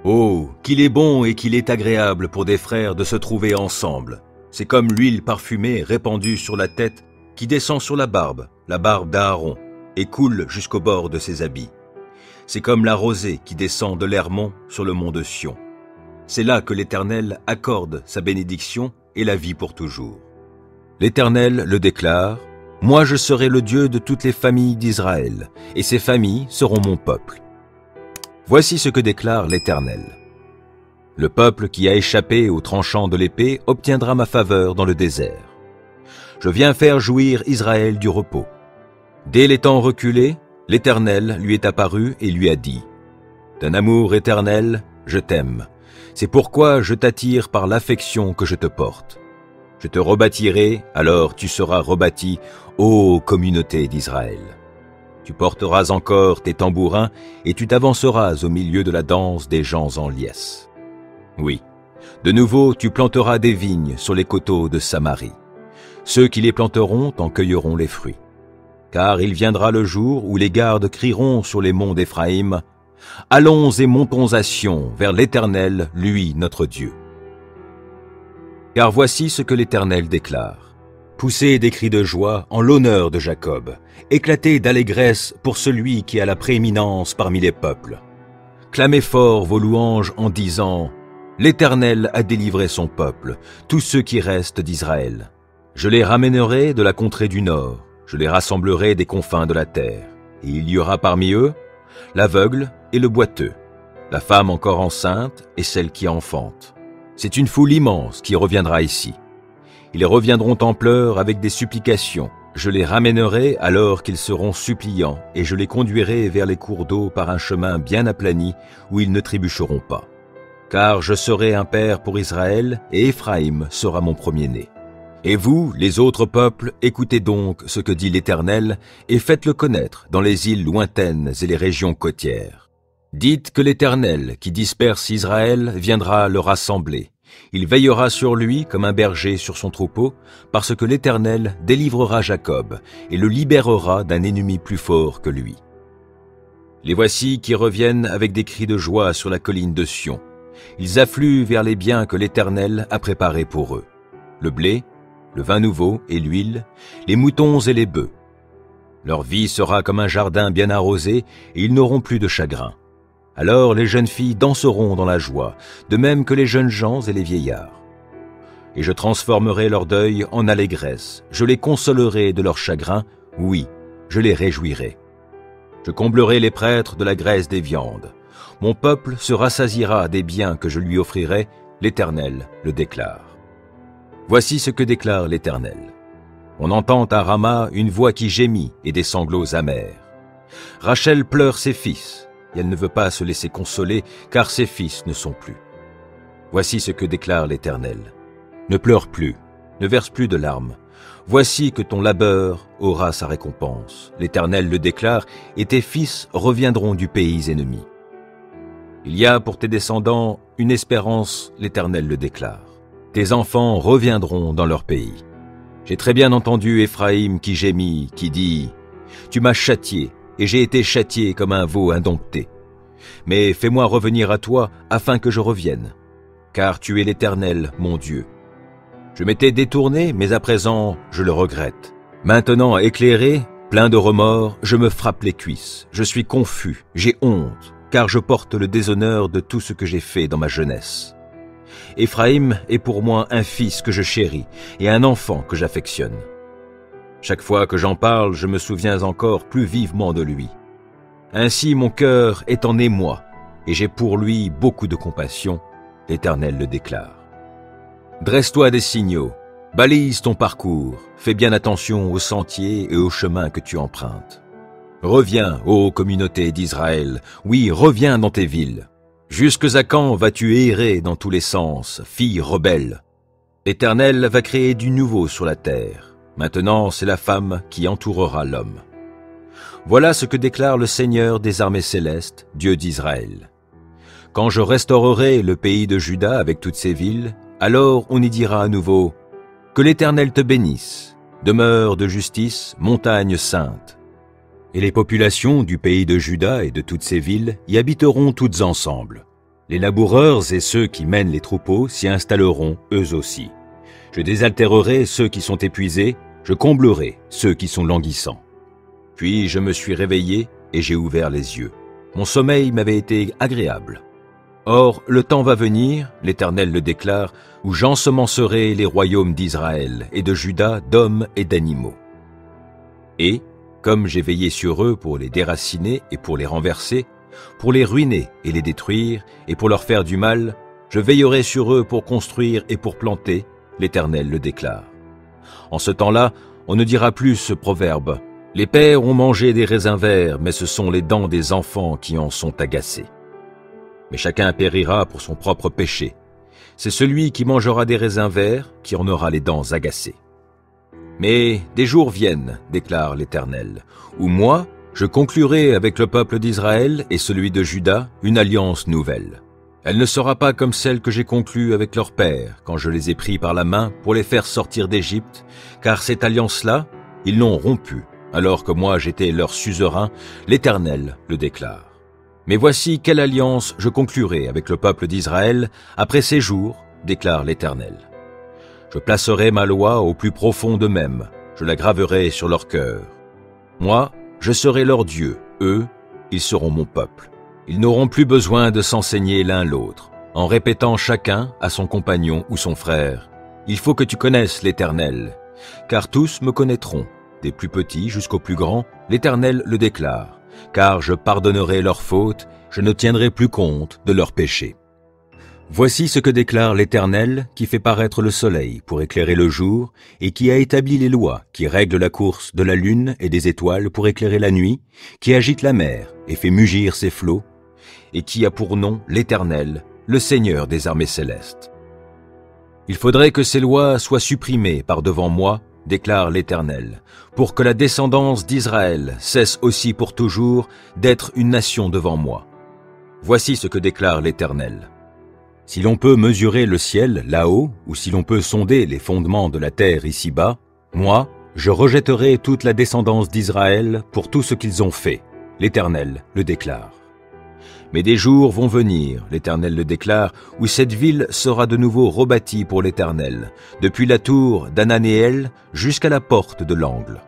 Oh, qu'il est bon et qu'il est agréable pour des frères de se trouver ensemble. C'est comme l'huile parfumée répandue sur la tête qui descend sur la barbe d'Aaron, et coule jusqu'au bord de ses habits. C'est comme la rosée qui descend de l'Hermon sur le mont de Sion. C'est là que l'Éternel accorde sa bénédiction et la vie pour toujours. L'Éternel le déclare, « Moi je serai le Dieu de toutes les familles d'Israël, et ces familles seront mon peuple. » Voici ce que déclare l'Éternel. Le peuple qui a échappé au tranchant de l'épée obtiendra ma faveur dans le désert. Je viens faire jouir Israël du repos. Dès les temps reculés, l'Éternel lui est apparu et lui a dit, « D'un amour éternel, je t'aime. C'est pourquoi je t'attire par l'affection que je te porte. Je te rebâtirai, alors tu seras rebâti, ô communauté d'Israël. Tu porteras encore tes tambourins et tu t'avanceras au milieu de la danse des gens en liesse. Oui, de nouveau tu planteras des vignes sur les coteaux de Samarie. Ceux qui les planteront en cueilleront les fruits. Car il viendra le jour où les gardes crieront sur les monts d'Éphraïm, « Allons et montons à Sion, vers l'Éternel, lui notre Dieu. » Car voici ce que l'Éternel déclare. Poussez des cris de joie en l'honneur de Jacob, éclatez d'allégresse pour celui qui a la prééminence parmi les peuples. Clamez fort vos louanges en disant, « L'Éternel a délivré son peuple, tous ceux qui restent d'Israël. Je les ramènerai de la contrée du nord, je les rassemblerai des confins de la terre, et il y aura parmi eux l'aveugle et le boiteux, la femme encore enceinte et celle qui enfante. C'est une foule immense qui reviendra ici. Ils reviendront en pleurs avec des supplications. Je les ramènerai alors qu'ils seront suppliants, et je les conduirai vers les cours d'eau par un chemin bien aplani où ils ne trébucheront pas. Car je serai un père pour Israël, et Éphraïm sera mon premier-né. Et vous, les autres peuples, écoutez donc ce que dit l'Éternel, et faites-le connaître dans les îles lointaines et les régions côtières. Dites que l'Éternel, qui disperse Israël, viendra le rassembler. Il veillera sur lui comme un berger sur son troupeau, parce que l'Éternel délivrera Jacob et le libérera d'un ennemi plus fort que lui. Les voici qui reviennent avec des cris de joie sur la colline de Sion. Ils affluent vers les biens que l'Éternel a préparés pour eux. Le blé, le vin nouveau et l'huile, les moutons et les bœufs. Leur vie sera comme un jardin bien arrosé et ils n'auront plus de chagrin. Alors les jeunes filles danseront dans la joie, de même que les jeunes gens et les vieillards. Et je transformerai leur deuil en allégresse, je les consolerai de leur chagrin, oui, je les réjouirai. Je comblerai les prêtres de la graisse des viandes. Mon peuple se rassasiera des biens que je lui offrirai, l'Éternel le déclare. Voici ce que déclare l'Éternel. On entend à Rama une voix qui gémit et des sanglots amers. Rachel pleure ses fils, et elle ne veut pas se laisser consoler, car ses fils ne sont plus. Voici ce que déclare l'Éternel. Ne pleure plus, ne verse plus de larmes. Voici que ton labeur aura sa récompense. L'Éternel le déclare, et tes fils reviendront du pays ennemi. Il y a pour tes descendants une espérance, l'Éternel le déclare. Tes enfants reviendront dans leur pays. J'ai très bien entendu Éphraïm qui gémit, qui dit « Tu m'as châtié, et j'ai été châtié comme un veau indompté. Mais fais-moi revenir à toi afin que je revienne, car tu es l'Éternel, mon Dieu. Je m'étais détourné, mais à présent je le regrette. Maintenant éclairé, plein de remords, je me frappe les cuisses. Je suis confus, j'ai honte, car je porte le déshonneur de tout ce que j'ai fait dans ma jeunesse. Éphraïm est pour moi un fils que je chéris et un enfant que j'affectionne. Chaque fois que j'en parle, je me souviens encore plus vivement de lui. Ainsi mon cœur est en émoi, et j'ai pour lui beaucoup de compassion, l'Éternel le déclare. Dresse-toi des signaux, balise ton parcours, fais bien attention aux sentiers et aux chemins que tu empruntes. Reviens, ô communauté d'Israël, oui, reviens dans tes villes. Jusque à quand vas-tu errer dans tous les sens, fille rebelle? L'Éternel va créer du nouveau sur la terre. Maintenant, c'est la femme qui entourera l'homme. Voilà ce que déclare le Seigneur des armées célestes, Dieu d'Israël. Quand je restaurerai le pays de Juda avec toutes ses villes, alors on y dira à nouveau « Que l'Éternel te bénisse, demeure de justice, montagne sainte. » Et les populations du pays de Juda et de toutes ses villes y habiteront toutes ensemble. Les laboureurs et ceux qui mènent les troupeaux s'y installeront eux aussi. Je désaltérerai ceux qui sont épuisés, je comblerai ceux qui sont languissants. Puis je me suis réveillé et j'ai ouvert les yeux. Mon sommeil m'avait été agréable. Or, le temps va venir, l'Éternel le déclare, où j'ensemencerai les royaumes d'Israël et de Juda d'hommes et d'animaux. Et, comme j'ai veillé sur eux pour les déraciner et pour les renverser, pour les ruiner et les détruire, et pour leur faire du mal, je veillerai sur eux pour construire et pour planter, l'Éternel le déclare. En ce temps-là, on ne dira plus ce proverbe, « Les pères ont mangé des raisins verts, mais ce sont les dents des enfants qui en sont agacées. » Mais chacun périra pour son propre péché. C'est celui qui mangera des raisins verts qui en aura les dents agacées. Mais des jours viennent, déclare l'Éternel, où moi, je conclurai avec le peuple d'Israël et celui de Juda une alliance nouvelle. Elle ne sera pas comme celle que j'ai conclue avec leurs pères quand je les ai pris par la main pour les faire sortir d'Égypte, car cette alliance-là, ils l'ont rompue, alors que moi j'étais leur suzerain, l'Éternel le déclare. Mais voici quelle alliance je conclurai avec le peuple d'Israël après ces jours, déclare l'Éternel. Je placerai ma loi au plus profond d'eux-mêmes, je la graverai sur leur cœur. Moi, je serai leur Dieu, eux, ils seront mon peuple. Ils n'auront plus besoin de s'enseigner l'un l'autre, en répétant chacun à son compagnon ou son frère. Il faut que tu connaisses l'Éternel, car tous me connaîtront, des plus petits jusqu'aux plus grands, l'Éternel le déclare. Car je pardonnerai leurs fautes, je ne tiendrai plus compte de leurs péchés. Voici ce que déclare l'Éternel, qui fait paraître le soleil pour éclairer le jour, et qui a établi les lois, qui règlent la course de la lune et des étoiles pour éclairer la nuit, qui agite la mer et fait mugir ses flots, et qui a pour nom l'Éternel, le Seigneur des armées célestes. Il faudrait que ces lois soient supprimées par devant moi, déclare l'Éternel, pour que la descendance d'Israël cesse aussi pour toujours d'être une nation devant moi. Voici ce que déclare l'Éternel. Si l'on peut mesurer le ciel là-haut, ou si l'on peut sonder les fondements de la terre ici-bas, moi, je rejetterai toute la descendance d'Israël pour tout ce qu'ils ont fait. L'Éternel le déclare. Mais des jours vont venir, l'Éternel le déclare, où cette ville sera de nouveau rebâtie pour l'Éternel, depuis la tour d'Ananéel jusqu'à la porte de l'angle.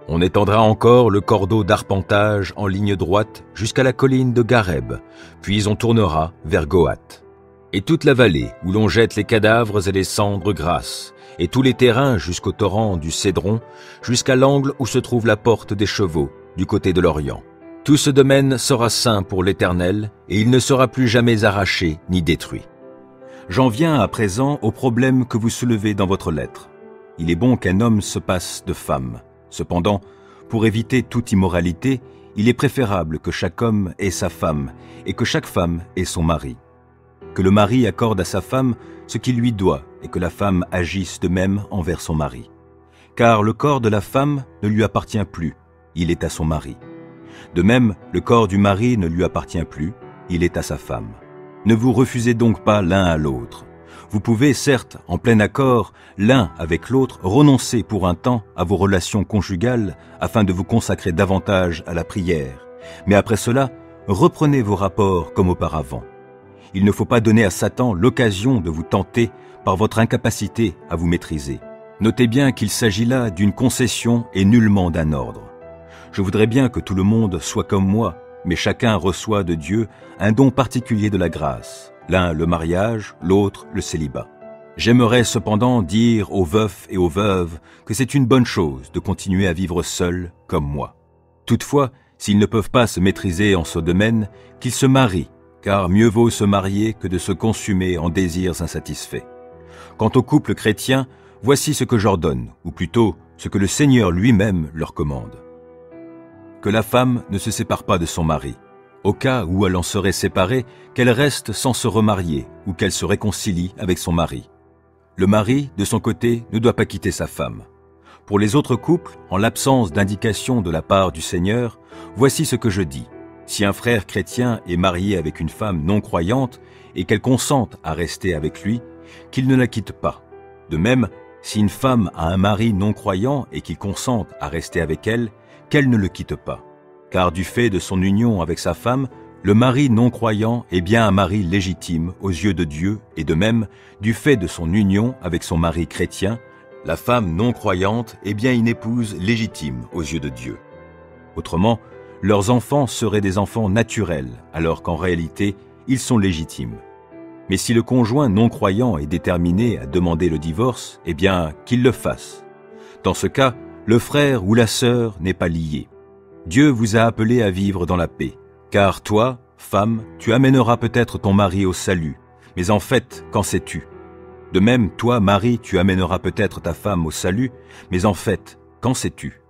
On étendra encore le cordeau d'arpentage en ligne droite jusqu'à la colline de Gareb, puis on tournera vers Goath. Et toute la vallée où l'on jette les cadavres et les cendres grasses, et tous les terrains jusqu'au torrent du Cédron, jusqu'à l'angle où se trouve la porte des chevaux, du côté de l'Orient. Tout ce domaine sera saint pour l'Éternel, et il ne sera plus jamais arraché ni détruit. J'en viens à présent au problème que vous soulevez dans votre lettre. Il est bon qu'un homme se passe de femme. Cependant, pour éviter toute immoralité, il est préférable que chaque homme ait sa femme, et que chaque femme ait son mari. Que le mari accorde à sa femme ce qu'il lui doit, et que la femme agisse de même envers son mari. Car le corps de la femme ne lui appartient plus, il est à son mari. De même, le corps du mari ne lui appartient plus, il est à sa femme. Ne vous refusez donc pas l'un à l'autre. Vous pouvez, certes, en plein accord, l'un avec l'autre, renoncer pour un temps à vos relations conjugales afin de vous consacrer davantage à la prière. Mais après cela, reprenez vos rapports comme auparavant. Il ne faut pas donner à Satan l'occasion de vous tenter par votre incapacité à vous maîtriser. Notez bien qu'il s'agit là d'une concession et nullement d'un ordre. Je voudrais bien que tout le monde soit comme moi, mais chacun reçoit de Dieu un don particulier de la grâce, l'un le mariage, l'autre le célibat. J'aimerais cependant dire aux veufs et aux veuves que c'est une bonne chose de continuer à vivre seuls comme moi. Toutefois, s'ils ne peuvent pas se maîtriser en ce domaine, qu'ils se marient, car mieux vaut se marier que de se consumer en désirs insatisfaits. Quant aux couples chrétiens, voici ce que j'ordonne, ou plutôt ce que le Seigneur lui-même leur commande. Que la femme ne se sépare pas de son mari. Au cas où elle en serait séparée, qu'elle reste sans se remarier ou qu'elle se réconcilie avec son mari. Le mari, de son côté, ne doit pas quitter sa femme. Pour les autres couples, en l'absence d'indication de la part du Seigneur, voici ce que je dis. Si un frère chrétien est marié avec une femme non croyante et qu'elle consente à rester avec lui, qu'il ne la quitte pas. De même, si une femme a un mari non croyant et qu'il consente à rester avec elle, qu'elle ne le quitte pas. Car du fait de son union avec sa femme, Le mari non-croyant est bien un mari légitime aux yeux de Dieu et de même, du fait de son union avec son mari chrétien, la femme non-croyante est bien une épouse légitime aux yeux de Dieu. Autrement, leurs enfants seraient des enfants naturels, alors qu'en réalité, ils sont légitimes. Mais si le conjoint non-croyant est déterminé à demander le divorce, eh bien, qu'il le fasse. Dans ce cas, le frère ou la sœur n'est pas lié. Dieu vous a appelé à vivre dans la paix. Car toi, femme, tu amèneras peut-être ton mari au salut, mais en fait, qu'en sais-tu? De même, toi, mari, tu amèneras peut-être ta femme au salut, mais en fait, qu'en sais-tu?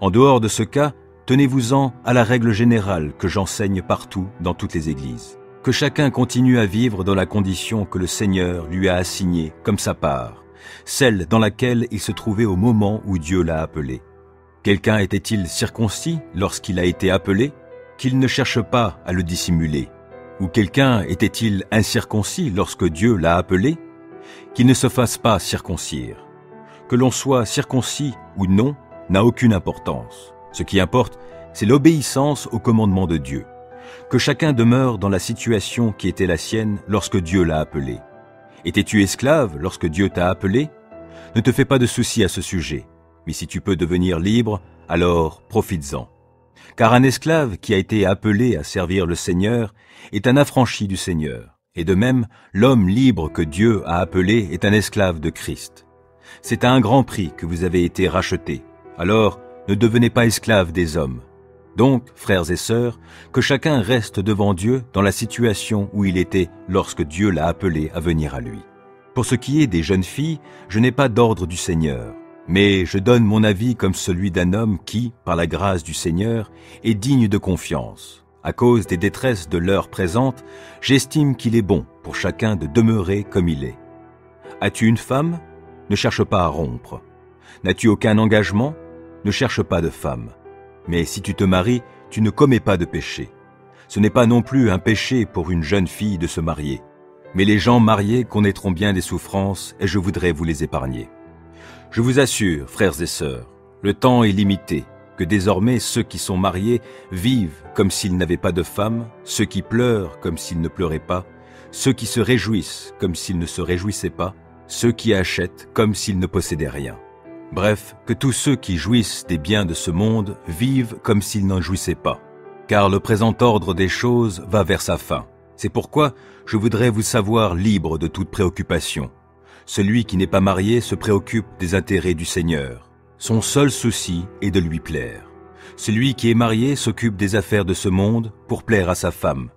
En dehors de ce cas, tenez-vous-en à la règle générale que j'enseigne partout dans toutes les églises. Que chacun continue à vivre dans la condition que le Seigneur lui a assignée comme sa part, celle dans laquelle il se trouvait au moment où Dieu l'a appelé. Quelqu'un était-il circoncis lorsqu'il a été appelé? Qu'il ne cherche pas à le dissimuler. Ou quelqu'un était-il incirconcis lorsque Dieu l'a appelé? Qu'il ne se fasse pas circoncire. Que l'on soit circoncis ou non n'a aucune importance. Ce qui importe, c'est l'obéissance au commandement de Dieu. Que chacun demeure dans la situation qui était la sienne lorsque Dieu l'a appelé. Étais-tu esclave lorsque Dieu t'a appelé? Ne te fais pas de soucis à ce sujet. Mais si tu peux devenir libre, alors profites-en. Car un esclave qui a été appelé à servir le Seigneur est un affranchi du Seigneur. Et de même, l'homme libre que Dieu a appelé est un esclave de Christ. C'est à un grand prix que vous avez été rachetés. Alors, ne devenez pas esclaves des hommes. Donc, frères et sœurs, que chacun reste devant Dieu dans la situation où il était lorsque Dieu l'a appelé à venir à lui. Pour ce qui est des jeunes filles, je n'ai pas d'ordre du Seigneur, mais je donne mon avis comme celui d'un homme qui, par la grâce du Seigneur, est digne de confiance. À cause des détresses de l'heure présente, j'estime qu'il est bon pour chacun de demeurer comme il est. As-tu une femme? Ne cherche pas à rompre. N'as-tu aucun engagement? Ne cherche pas de femme. Mais si tu te maries, tu ne commets pas de péché. Ce n'est pas non plus un péché pour une jeune fille de se marier. Mais les gens mariés connaîtront bien des souffrances et je voudrais vous les épargner. Je vous assure, frères et sœurs, le temps est limité, que désormais ceux qui sont mariés vivent comme s'ils n'avaient pas de femme, ceux qui pleurent comme s'ils ne pleuraient pas, ceux qui se réjouissent comme s'ils ne se réjouissaient pas, ceux qui achètent comme s'ils ne possédaient rien. Bref, que tous ceux qui jouissent des biens de ce monde vivent comme s'ils n'en jouissaient pas, car le présent ordre des choses va vers sa fin. C'est pourquoi je voudrais vous savoir libre de toute préoccupation. Celui qui n'est pas marié se préoccupe des intérêts du Seigneur. Son seul souci est de lui plaire. Celui qui est marié s'occupe des affaires de ce monde pour plaire à sa femme,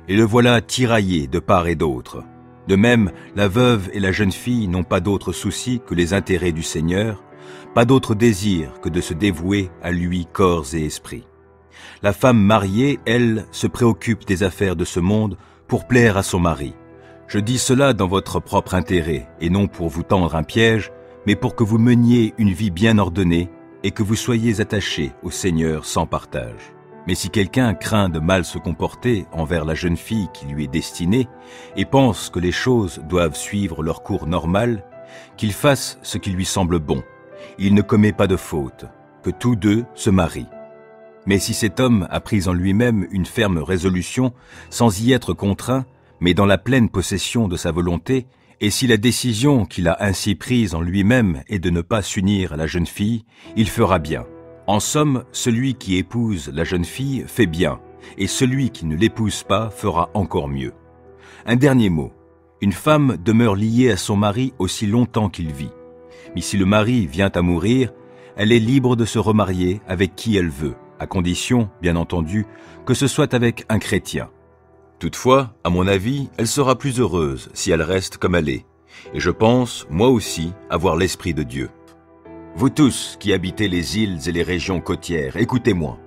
et le voilà tiraillé de part et d'autre. De même, la veuve et la jeune fille n'ont pas d'autre souci que les intérêts du Seigneur, pas d'autre désir que de se dévouer à lui corps et esprit. La femme mariée, elle, se préoccupe des affaires de ce monde pour plaire à son mari. Je dis cela dans votre propre intérêt, et non pour vous tendre un piège, mais pour que vous meniez une vie bien ordonnée et que vous soyez attachés au Seigneur sans partage. Mais si quelqu'un craint de mal se comporter envers la jeune fille qui lui est destinée et pense que les choses doivent suivre leur cours normal, qu'il fasse ce qui lui semble bon. Il ne commet pas de faute, que tous deux se marient. Mais si cet homme a pris en lui-même une ferme résolution, sans y être contraint, mais dans la pleine possession de sa volonté, et si la décision qu'il a ainsi prise en lui-même est de ne pas s'unir à la jeune fille, il fera bien. En somme, celui qui épouse la jeune fille fait bien, et celui qui ne l'épouse pas fera encore mieux. Un dernier mot. Une femme demeure liée à son mari aussi longtemps qu'il vit. Mais si le mari vient à mourir, elle est libre de se remarier avec qui elle veut, à condition, bien entendu, que ce soit avec un chrétien. Toutefois, à mon avis, elle sera plus heureuse si elle reste comme elle est. Et je pense, moi aussi, avoir l'Esprit de Dieu. Vous tous qui habitez les îles et les régions côtières, écoutez-moi.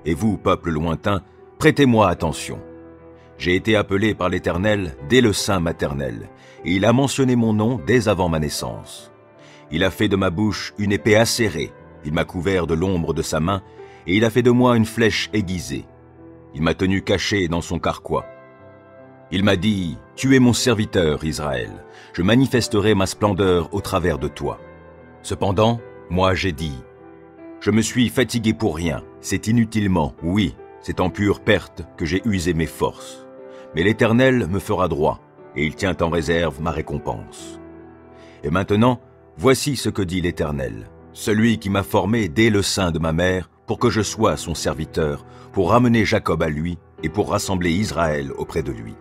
Et vous, peuple lointain, prêtez-moi attention. J'ai été appelé par l'Éternel dès le sein maternel, et il a mentionné mon nom dès avant ma naissance. Il a fait de ma bouche une épée acérée, il m'a couvert de l'ombre de sa main, et il a fait de moi une flèche aiguisée. Il m'a tenu caché dans son carquois. Il m'a dit, « Tu es mon serviteur, Israël, je manifesterai ma splendeur au travers de toi. » Cependant, moi j'ai dit, « Je me suis fatigué pour rien, c'est inutilement, oui, C'est en pure perte que j'ai usé mes forces. Mais l'Éternel me fera droit, et il tient en réserve ma récompense. Et maintenant, voici ce que dit l'Éternel, celui qui m'a formé dès le sein de ma mère, pour que je sois son serviteur, pour ramener Jacob à lui, et pour rassembler Israël auprès de lui.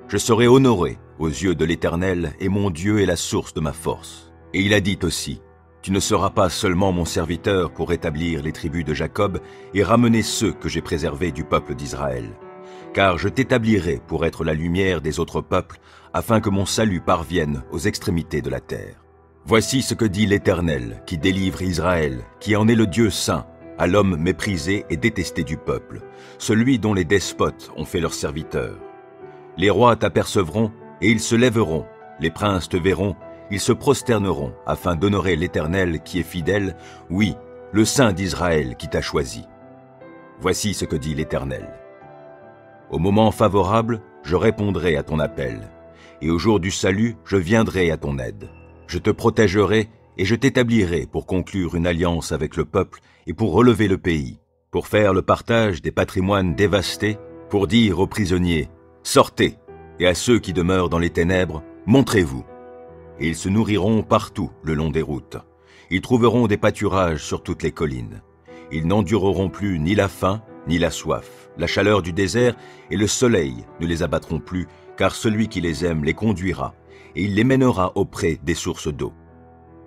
Je serai honoré aux yeux de l'Éternel, et mon Dieu est la source de ma force. Et il a dit aussi, tu ne seras pas seulement mon serviteur pour établir les tribus de Jacob et ramener ceux que j'ai préservés du peuple d'Israël, car je t'établirai pour être la lumière des autres peuples, afin que mon salut parvienne aux extrémités de la terre. Voici ce que dit l'Éternel, qui délivre Israël, qui en est le Dieu saint, à l'homme méprisé et détesté du peuple, celui dont les despotes ont fait leur serviteur. Les rois t'apercevront, et ils se lèveront, les princes te verront, ils se prosterneront, afin d'honorer l'Éternel qui est fidèle, oui, le Saint d'Israël qui t'a choisi. Voici ce que dit l'Éternel. Au moment favorable, je répondrai à ton appel, et au jour du salut, je viendrai à ton aide. Je te protégerai et je t'établirai pour conclure une alliance avec le peuple et pour relever le pays, pour faire le partage des patrimoines dévastés, pour dire aux prisonniers « Sortez !» et à ceux qui demeurent dans les ténèbres « Montrez-vous !» Et ils se nourriront partout le long des routes. Ils trouveront des pâturages sur toutes les collines. Ils n'endureront plus ni la faim, ni la soif. La chaleur du désert et le soleil ne les abattront plus, car celui qui les aime les conduira, et il les mènera auprès des sources d'eau.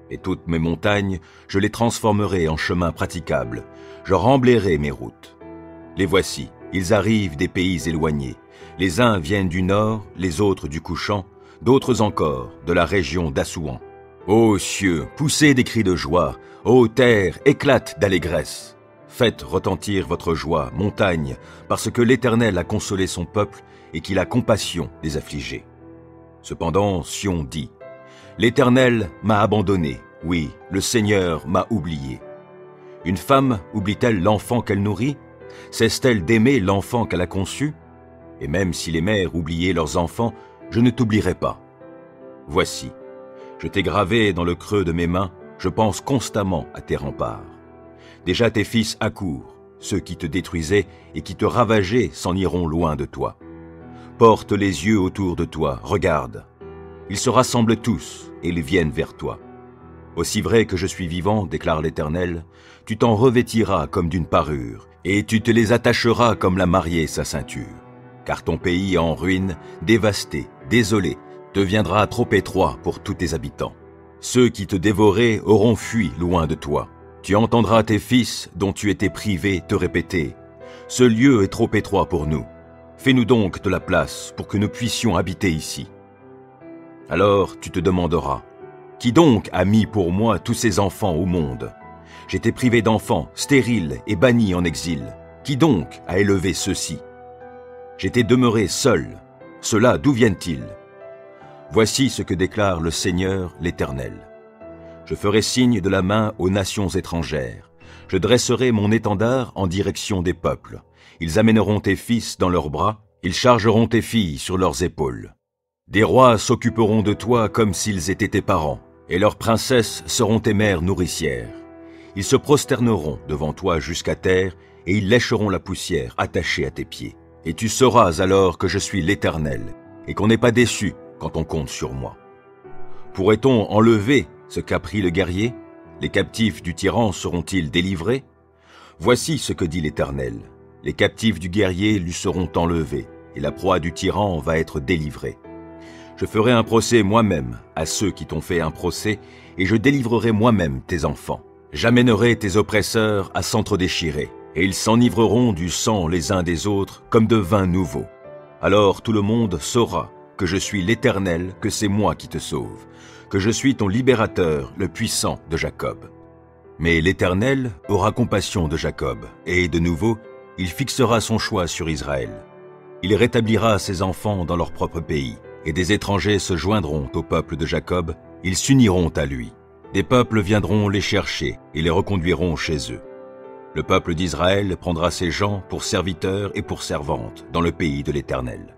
Et toutes mes montagnes, je les transformerai en chemins praticables. Je remblayerai mes routes. Les voici, ils arrivent des pays éloignés. Les uns viennent du nord, les autres du couchant, d'autres encore de la région d'Assouan. Ô cieux, poussez des cris de joie, ô terre, éclate d'allégresse. Faites retentir votre joie, montagne, parce que l'Éternel a consolé son peuple et qu'il a compassion des affligés. Cependant, Sion dit, « L'Éternel m'a abandonné, oui, le Seigneur m'a oublié. » Une femme oublie-t-elle l'enfant qu'elle nourrit? Cesse-t-elle d'aimer l'enfant qu'elle a conçu? Et même si les mères oubliaient leurs enfants, je ne t'oublierai pas. Voici, je t'ai gravé dans le creux de mes mains, je pense constamment à tes remparts. Déjà tes fils accourent, ceux qui te détruisaient et qui te ravageaient s'en iront loin de toi. Porte les yeux autour de toi, regarde. Ils se rassemblent tous et ils viennent vers toi. Aussi vrai que je suis vivant, déclare l'Éternel, tu t'en revêtiras comme d'une parure, et tu te les attacheras comme la mariée sa ceinture. Car ton pays en ruine, dévasté, désolé, deviendra trop étroit pour tous tes habitants. Ceux qui te dévoraient auront fui loin de toi. Tu entendras tes fils, dont tu étais privé, te répéter « Ce lieu est trop étroit pour nous. Fais-nous donc de la place pour que nous puissions habiter ici. » Alors tu te demanderas « Qui donc a mis pour moi tous ces enfants au monde? J'étais privé d'enfants, stérile et banni en exil. Qui donc a élevé ceux-ci? J'étais demeuré seul. Ceux-là, d'où viennent-ils? Voici ce que déclare le Seigneur l'Éternel. Je ferai signe de la main aux nations étrangères. Je dresserai mon étendard en direction des peuples. Ils amèneront tes fils dans leurs bras, ils chargeront tes filles sur leurs épaules. Des rois s'occuperont de toi comme s'ils étaient tes parents, et leurs princesses seront tes mères nourricières. Ils se prosterneront devant toi jusqu'à terre, et ils lécheront la poussière attachée à tes pieds. Et tu sauras alors que je suis l'Éternel, et qu'on n'est pas déçu quand on compte sur moi. Pourrait-on enlever ce qu'a pris le guerrier? Les captifs du tyran seront-ils délivrés? Voici ce que dit l'Éternel. Les captifs du guerrier lui seront enlevés, et la proie du tyran va être délivrée. Je ferai un procès moi-même à ceux qui t'ont fait un procès, et je délivrerai moi-même tes enfants. J'amènerai tes oppresseurs à s'entre-déchirer, et ils s'enivreront du sang les uns des autres comme de vin nouveau. Alors tout le monde saura que je suis l'Éternel, que c'est moi qui te sauve, que je suis ton libérateur, le puissant de Jacob. Mais l'Éternel aura compassion de Jacob, et de nouveau, il fixera son choix sur Israël. Il rétablira ses enfants dans leur propre pays, et des étrangers se joindront au peuple de Jacob, ils s'uniront à lui. Des peuples viendront les chercher et les reconduiront chez eux. Le peuple d'Israël prendra ses gens pour serviteurs et pour servantes dans le pays de l'Éternel.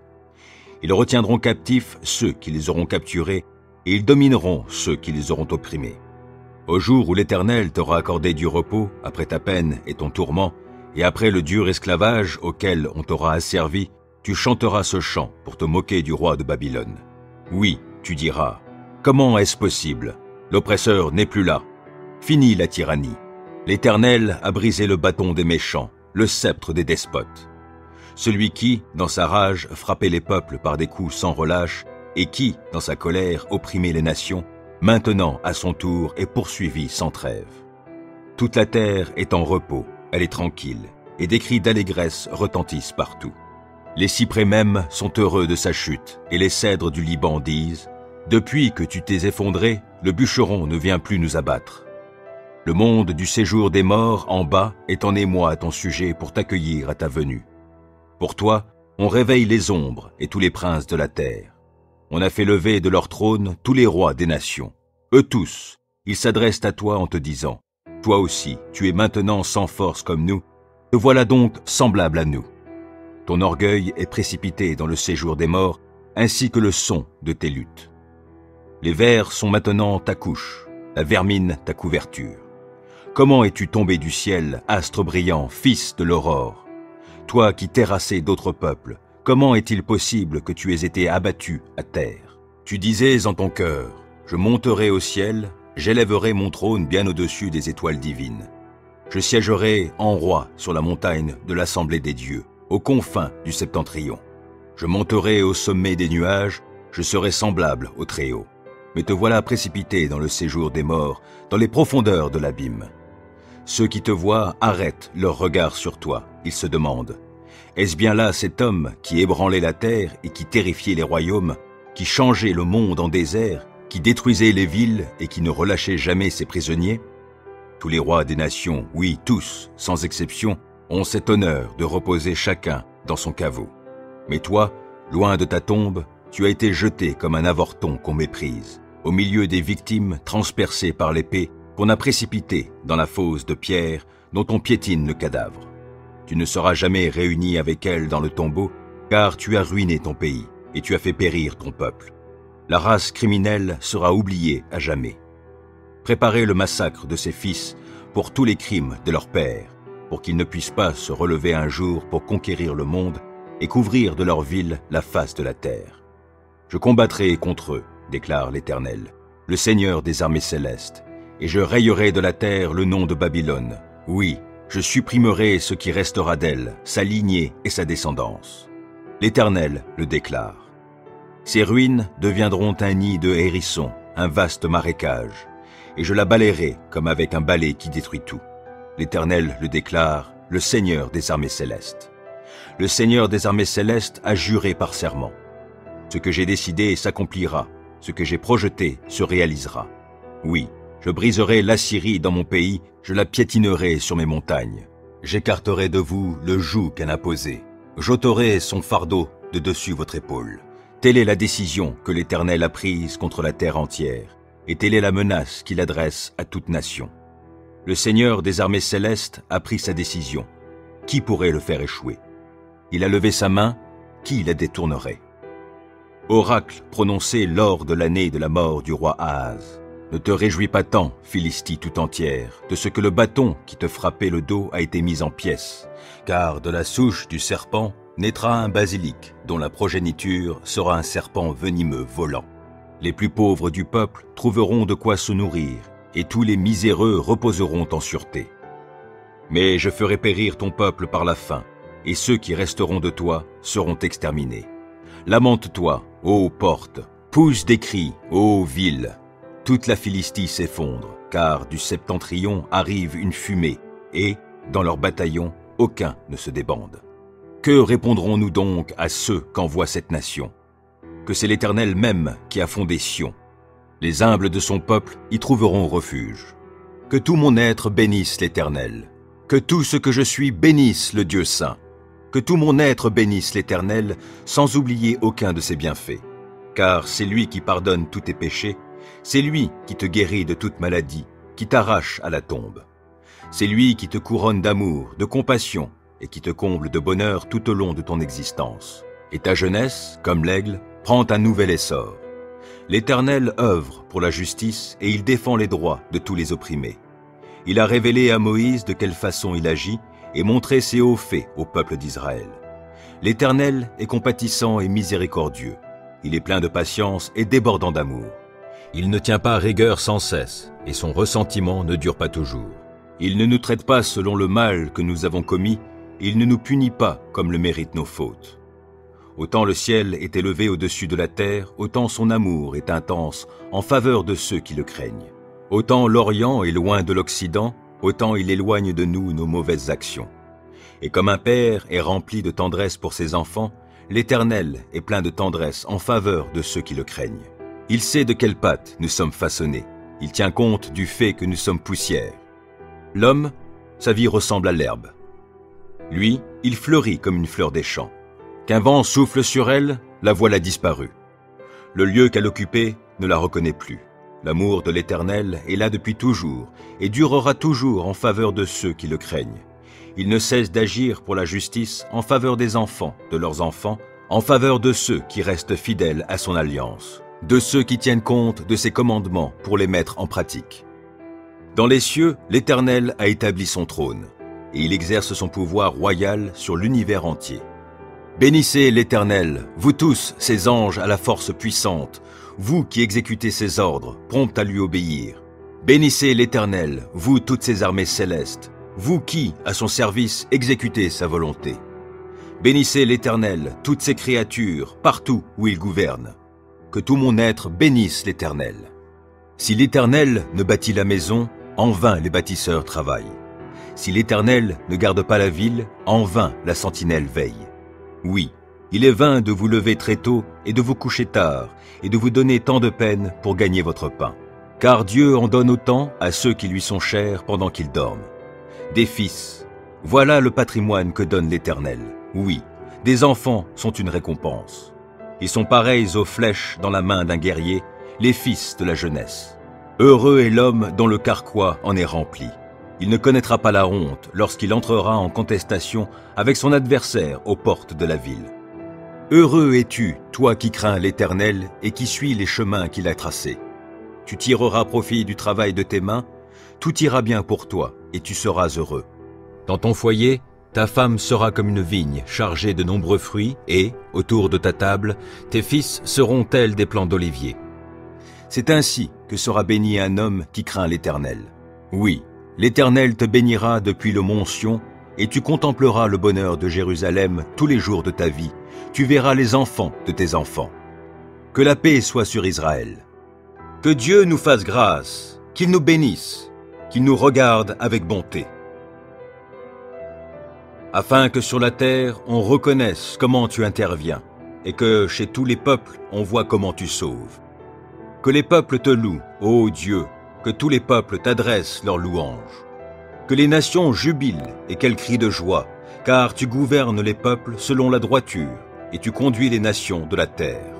Ils retiendront captifs ceux qui les auront capturés, et ils domineront ceux qui les auront opprimés. Au jour où l'Éternel t'aura accordé du repos après ta peine et ton tourment, Et après le dur esclavage auquel on t'aura asservi, tu chanteras ce chant pour te moquer du roi de Babylone. Oui, tu diras, comment est-ce possible? L'oppresseur n'est plus là. Fini la tyrannie. L'Éternel a brisé le bâton des méchants, le sceptre des despotes. Celui qui, dans sa rage, frappait les peuples par des coups sans relâche, et qui, dans sa colère, opprimait les nations, maintenant, à son tour, est poursuivi sans trêve. Toute la terre est en repos, elle est tranquille, et des cris d'allégresse retentissent partout. Les cyprès même sont heureux de sa chute, et les cèdres du Liban disent « Depuis que tu t'es effondré, le bûcheron ne vient plus nous abattre. » Le monde du séjour des morts en bas est en émoi à ton sujet pour t'accueillir à ta venue. Pour toi, on réveille les ombres et tous les princes de la terre. On a fait lever de leur trône tous les rois des nations. Eux tous, ils s'adressent à toi en te disant « Toi aussi, tu es maintenant sans force comme nous, te voilà donc semblable à nous. » Ton orgueil est précipité dans le séjour des morts, ainsi que le son de tes luttes. Les vers sont maintenant ta couche, la vermine ta couverture. Comment es-tu tombé du ciel, astre brillant, fils de l'aurore? Toi qui terrassais d'autres peuples, comment est-il possible que tu aies été abattu à terre? Tu disais en ton cœur, je monterai au ciel, j'élèverai mon trône bien au-dessus des étoiles divines. Je siégerai en roi sur la montagne de l'assemblée des dieux, aux confins du septentrion. Je monterai au sommet des nuages, je serai semblable au Très-Haut. Mais te voilà précipité dans le séjour des morts, dans les profondeurs de l'abîme. Ceux qui te voient arrêtent leur regard sur toi. Ils se demandent, est-ce bien là cet homme qui ébranlait la terre et qui terrifiait les royaumes, qui changeait le monde en désert, qui détruisait les villes et qui ne relâchait jamais ses prisonniers? Tous les rois des nations, oui, tous, sans exception, ont cet honneur de reposer chacun dans son caveau. Mais toi, loin de ta tombe, tu as été jeté comme un avorton qu'on méprise, au milieu des victimes transpercées par l'épée qu'on a précipitées dans la fosse de pierre dont on piétine le cadavre. Tu ne seras jamais réuni avec elles dans le tombeau, car tu as ruiné ton pays et tu as fait périr ton peuple. La race criminelle sera oubliée à jamais. Préparez le massacre de ses fils pour tous les crimes de leur père, pour qu'ils ne puissent pas se relever un jour pour conquérir le monde et couvrir de leur ville la face de la terre. Je combattrai contre eux, déclare l'Éternel, le Seigneur des armées célestes, et je rayerai de la terre le nom de Babylone. Oui, je supprimerai ce qui restera d'elle, sa lignée et sa descendance. L'Éternel le déclare. Ces ruines deviendront un nid de hérissons, un vaste marécage, et je la balayerai comme avec un balai qui détruit tout. L'Éternel le déclare, le Seigneur des armées célestes. Le Seigneur des armées célestes a juré par serment. Ce que j'ai décidé s'accomplira, ce que j'ai projeté se réalisera. Oui, je briserai l'Assyrie dans mon pays, je la piétinerai sur mes montagnes. J'écarterai de vous le joug qu'elle a posé. J'ôterai son fardeau de dessus votre épaule. Telle est la décision que l'Éternel a prise contre la terre entière, et telle est la menace qu'il adresse à toute nation. Le Seigneur des armées célestes a pris sa décision. Qui pourrait le faire échouer? Il a levé sa main, qui la détournerait? Oracle prononcé lors de l'année de la mort du roi Ahaz. Ne te réjouis pas tant, Philistie tout entière, de ce que le bâton qui te frappait le dos a été mis en pièces, car de la souche du serpent naîtra un basilic, dont la progéniture sera un serpent venimeux volant. Les plus pauvres du peuple trouveront de quoi se nourrir, et tous les miséreux reposeront en sûreté. Mais je ferai périr ton peuple par la faim, et ceux qui resteront de toi seront exterminés. Lamente-toi, ô porte, pousse des cris, ô ville. Toute la Philistie s'effondre, car du septentrion arrive une fumée, et, dans leurs bataillons, aucun ne se débande. Que répondrons-nous donc à ceux qu'envoie cette nation? Que c'est l'Éternel même qui a fondé Sion. Les humbles de son peuple y trouveront refuge. Que tout mon être bénisse l'Éternel. Que tout ce que je suis bénisse le Dieu saint. Que tout mon être bénisse l'Éternel, sans oublier aucun de ses bienfaits. Car c'est lui qui pardonne tous tes péchés, c'est lui qui te guérit de toute maladie, qui t'arrache à la tombe. C'est lui qui te couronne d'amour, de compassion, et qui te comble de bonheur tout au long de ton existence. Et ta jeunesse, comme l'aigle, prend un nouvel essor. L'Éternel œuvre pour la justice et il défend les droits de tous les opprimés. Il a révélé à Moïse de quelle façon il agit et montrer ses hauts faits au peuple d'Israël. L'Éternel est compatissant et miséricordieux. Il est plein de patience et débordant d'amour. Il ne tient pas rigueur sans cesse, et son ressentiment ne dure pas toujours. Il ne nous traite pas selon le mal que nous avons commis, il ne nous punit pas comme le méritent nos fautes. Autant le ciel est élevé au-dessus de la terre, autant son amour est intense en faveur de ceux qui le craignent. Autant l'Orient est loin de l'Occident, autant il éloigne de nous nos mauvaises actions. Et comme un père est rempli de tendresse pour ses enfants, l'Éternel est plein de tendresse en faveur de ceux qui le craignent. Il sait de quelle pâte nous sommes façonnés. Il tient compte du fait que nous sommes poussière. L'homme, sa vie ressemble à l'herbe. Lui, il fleurit comme une fleur des champs. Qu'un vent souffle sur elle, la voilà disparue. Le lieu qu'elle occupait ne la reconnaît plus. L'amour de l'Éternel est là depuis toujours et durera toujours en faveur de ceux qui le craignent. Il ne cesse d'agir pour la justice en faveur des enfants, de leurs enfants, en faveur de ceux qui restent fidèles à son alliance, de ceux qui tiennent compte de ses commandements pour les mettre en pratique. Dans les cieux, l'Éternel a établi son trône, et il exerce son pouvoir royal sur l'univers entier. Bénissez l'Éternel, vous tous, ses anges à la force puissante, vous qui exécutez ses ordres, prompts à lui obéir. Bénissez l'Éternel, vous toutes ses armées célestes, vous qui, à son service, exécutez sa volonté. Bénissez l'Éternel, toutes ses créatures, partout où il gouverne. Que tout mon être bénisse l'Éternel. Si l'Éternel ne bâtit la maison, en vain les bâtisseurs travaillent. Si l'Éternel ne garde pas la ville, en vain la sentinelle veille. Oui, il est vain de vous lever très tôt et de vous coucher tard, et de vous donner tant de peine pour gagner votre pain. Car Dieu en donne autant à ceux qui lui sont chers pendant qu'ils dorment. Des fils, voilà le patrimoine que donne l'Éternel. Oui, des enfants sont une récompense. Ils sont pareils aux flèches dans la main d'un guerrier, les fils de la jeunesse. Heureux est l'homme dont le carquois en est rempli. Il ne connaîtra pas la honte lorsqu'il entrera en contestation avec son adversaire aux portes de la ville. Heureux es-tu, toi qui crains l'Éternel et qui suis les chemins qu'il a tracés. Tu tireras profit du travail de tes mains, tout ira bien pour toi et tu seras heureux. Dans ton foyer, ta femme sera comme une vigne chargée de nombreux fruits et, autour de ta table, tes fils seront tels des plants d'olivier. C'est ainsi que sera béni un homme qui craint l'Éternel. Oui, l'Éternel te bénira depuis le mont Sion, et tu contempleras le bonheur de Jérusalem tous les jours de ta vie. Tu verras les enfants de tes enfants. Que la paix soit sur Israël. Que Dieu nous fasse grâce, qu'il nous bénisse, qu'il nous regarde avec bonté. Afin que sur la terre on reconnaisse comment tu interviens, et que chez tous les peuples on voit comment tu sauves. Que les peuples te louent, ô Dieu, que tous les peuples t'adressent leurs louanges. Que les nations jubilent et qu'elles crient de joie, car tu gouvernes les peuples selon la droiture, et tu conduis les nations de la terre.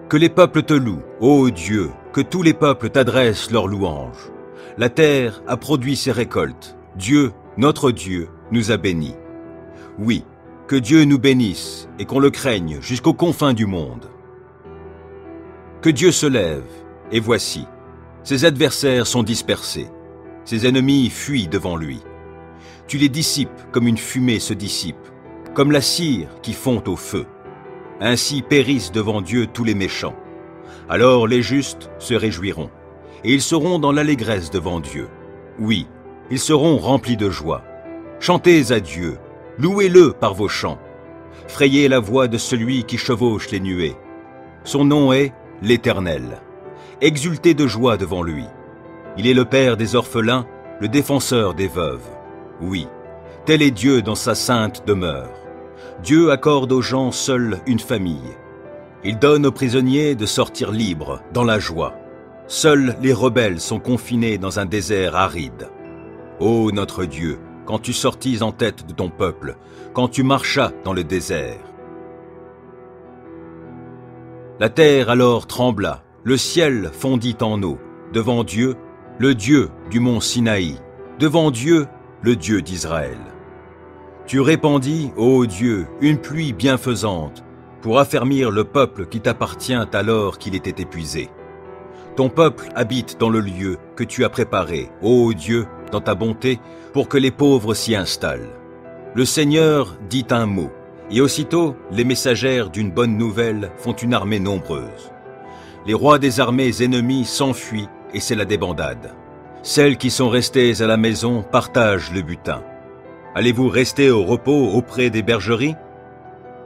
Que les peuples te louent, ô Dieu, que tous les peuples t'adressent leurs louanges. La terre a produit ses récoltes. Dieu, notre Dieu, nous a bénis. Oui, que Dieu nous bénisse et qu'on le craigne jusqu'aux confins du monde. Que Dieu se lève, et voici, ses adversaires sont dispersés, ses ennemis fuient devant lui. Tu les dissipes comme une fumée se dissipe, comme la cire qui fond au feu. Ainsi périssent devant Dieu tous les méchants. Alors les justes se réjouiront, et ils seront dans l'allégresse devant Dieu. Oui, ils seront remplis de joie. Chantez à Dieu, louez-le par vos chants. Frayez la voix de celui qui chevauche les nuées. Son nom est l'Éternel. Exultez de joie devant lui. Il est le Père des orphelins, le défenseur des veuves. Oui, tel est Dieu dans sa sainte demeure. Dieu accorde aux gens seuls une famille. Il donne aux prisonniers de sortir libres, dans la joie. Seuls les rebelles sont confinés dans un désert aride. Ô notre Dieu, quand tu sortis en tête de ton peuple, quand tu marchas dans le désert. La terre alors trembla, le ciel fondit en eau, devant Dieu, le Dieu du mont Sinaï, devant Dieu, le Dieu d'Israël. Tu répandis, ô Dieu, une pluie bienfaisante, pour affermir le peuple qui t'appartient alors qu'il était épuisé. Ton peuple habite dans le lieu que tu as préparé, ô Dieu, dans ta bonté, pour que les pauvres s'y installent. Le Seigneur dit un mot, et aussitôt les messagères d'une bonne nouvelle font une armée nombreuse. Les rois des armées ennemies s'enfuient, et c'est la débandade. Celles qui sont restées à la maison partagent le butin. Allez-vous rester au repos auprès des bergeries?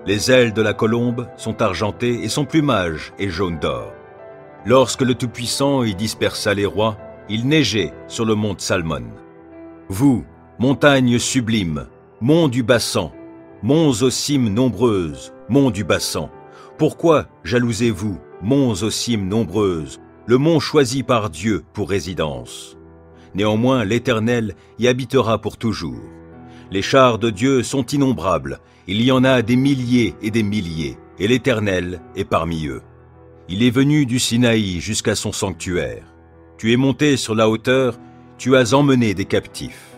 Les ailes de la colombe sont argentées et son plumage est jaune d'or. Lorsque le Tout-Puissant y dispersa les rois, il neigeait sur le mont Salmon. Vous, montagnes sublimes, monts du Bassan, monts aux cimes nombreuses, monts du Bassan, pourquoi jalousez-vous, monts aux cimes nombreuses, le mont choisi par Dieu pour résidence? Néanmoins, l'Éternel y habitera pour toujours. Les chars de Dieu sont innombrables, il y en a des milliers, et l'Éternel est parmi eux. Il est venu du Sinaï jusqu'à son sanctuaire. Tu es monté sur la hauteur, tu as emmené des captifs.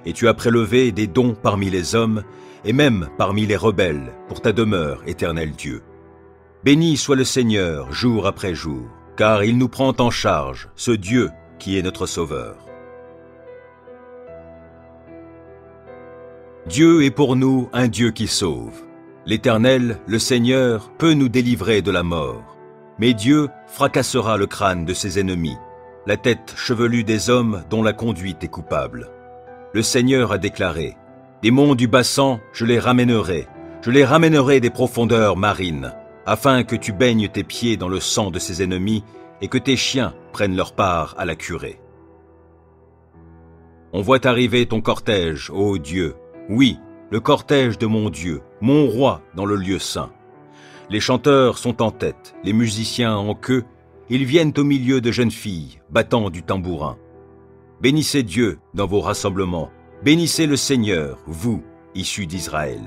Et tu as prélevé des dons parmi les hommes, et même parmi les rebelles, pour ta demeure, Éternel Dieu. Béni soit le Seigneur, jour après jour, car il nous prend en charge, ce Dieu qui est notre Sauveur. Dieu est pour nous un Dieu qui sauve. L'Éternel, le Seigneur, peut nous délivrer de la mort. Mais Dieu fracassera le crâne de ses ennemis, la tête chevelue des hommes dont la conduite est coupable. Le Seigneur a déclaré, « Des monts du Bassan, je les ramènerai des profondeurs marines, afin que tu baignes tes pieds dans le sang de ses ennemis et que tes chiens prennent leur part à la curée. » On voit arriver ton cortège, ô Dieu, oui, le cortège de mon Dieu, mon roi dans le lieu saint. Les chanteurs sont en tête, les musiciens en queue, ils viennent au milieu de jeunes filles, battant du tambourin. Bénissez Dieu dans vos rassemblements, bénissez le Seigneur, vous, issus d'Israël.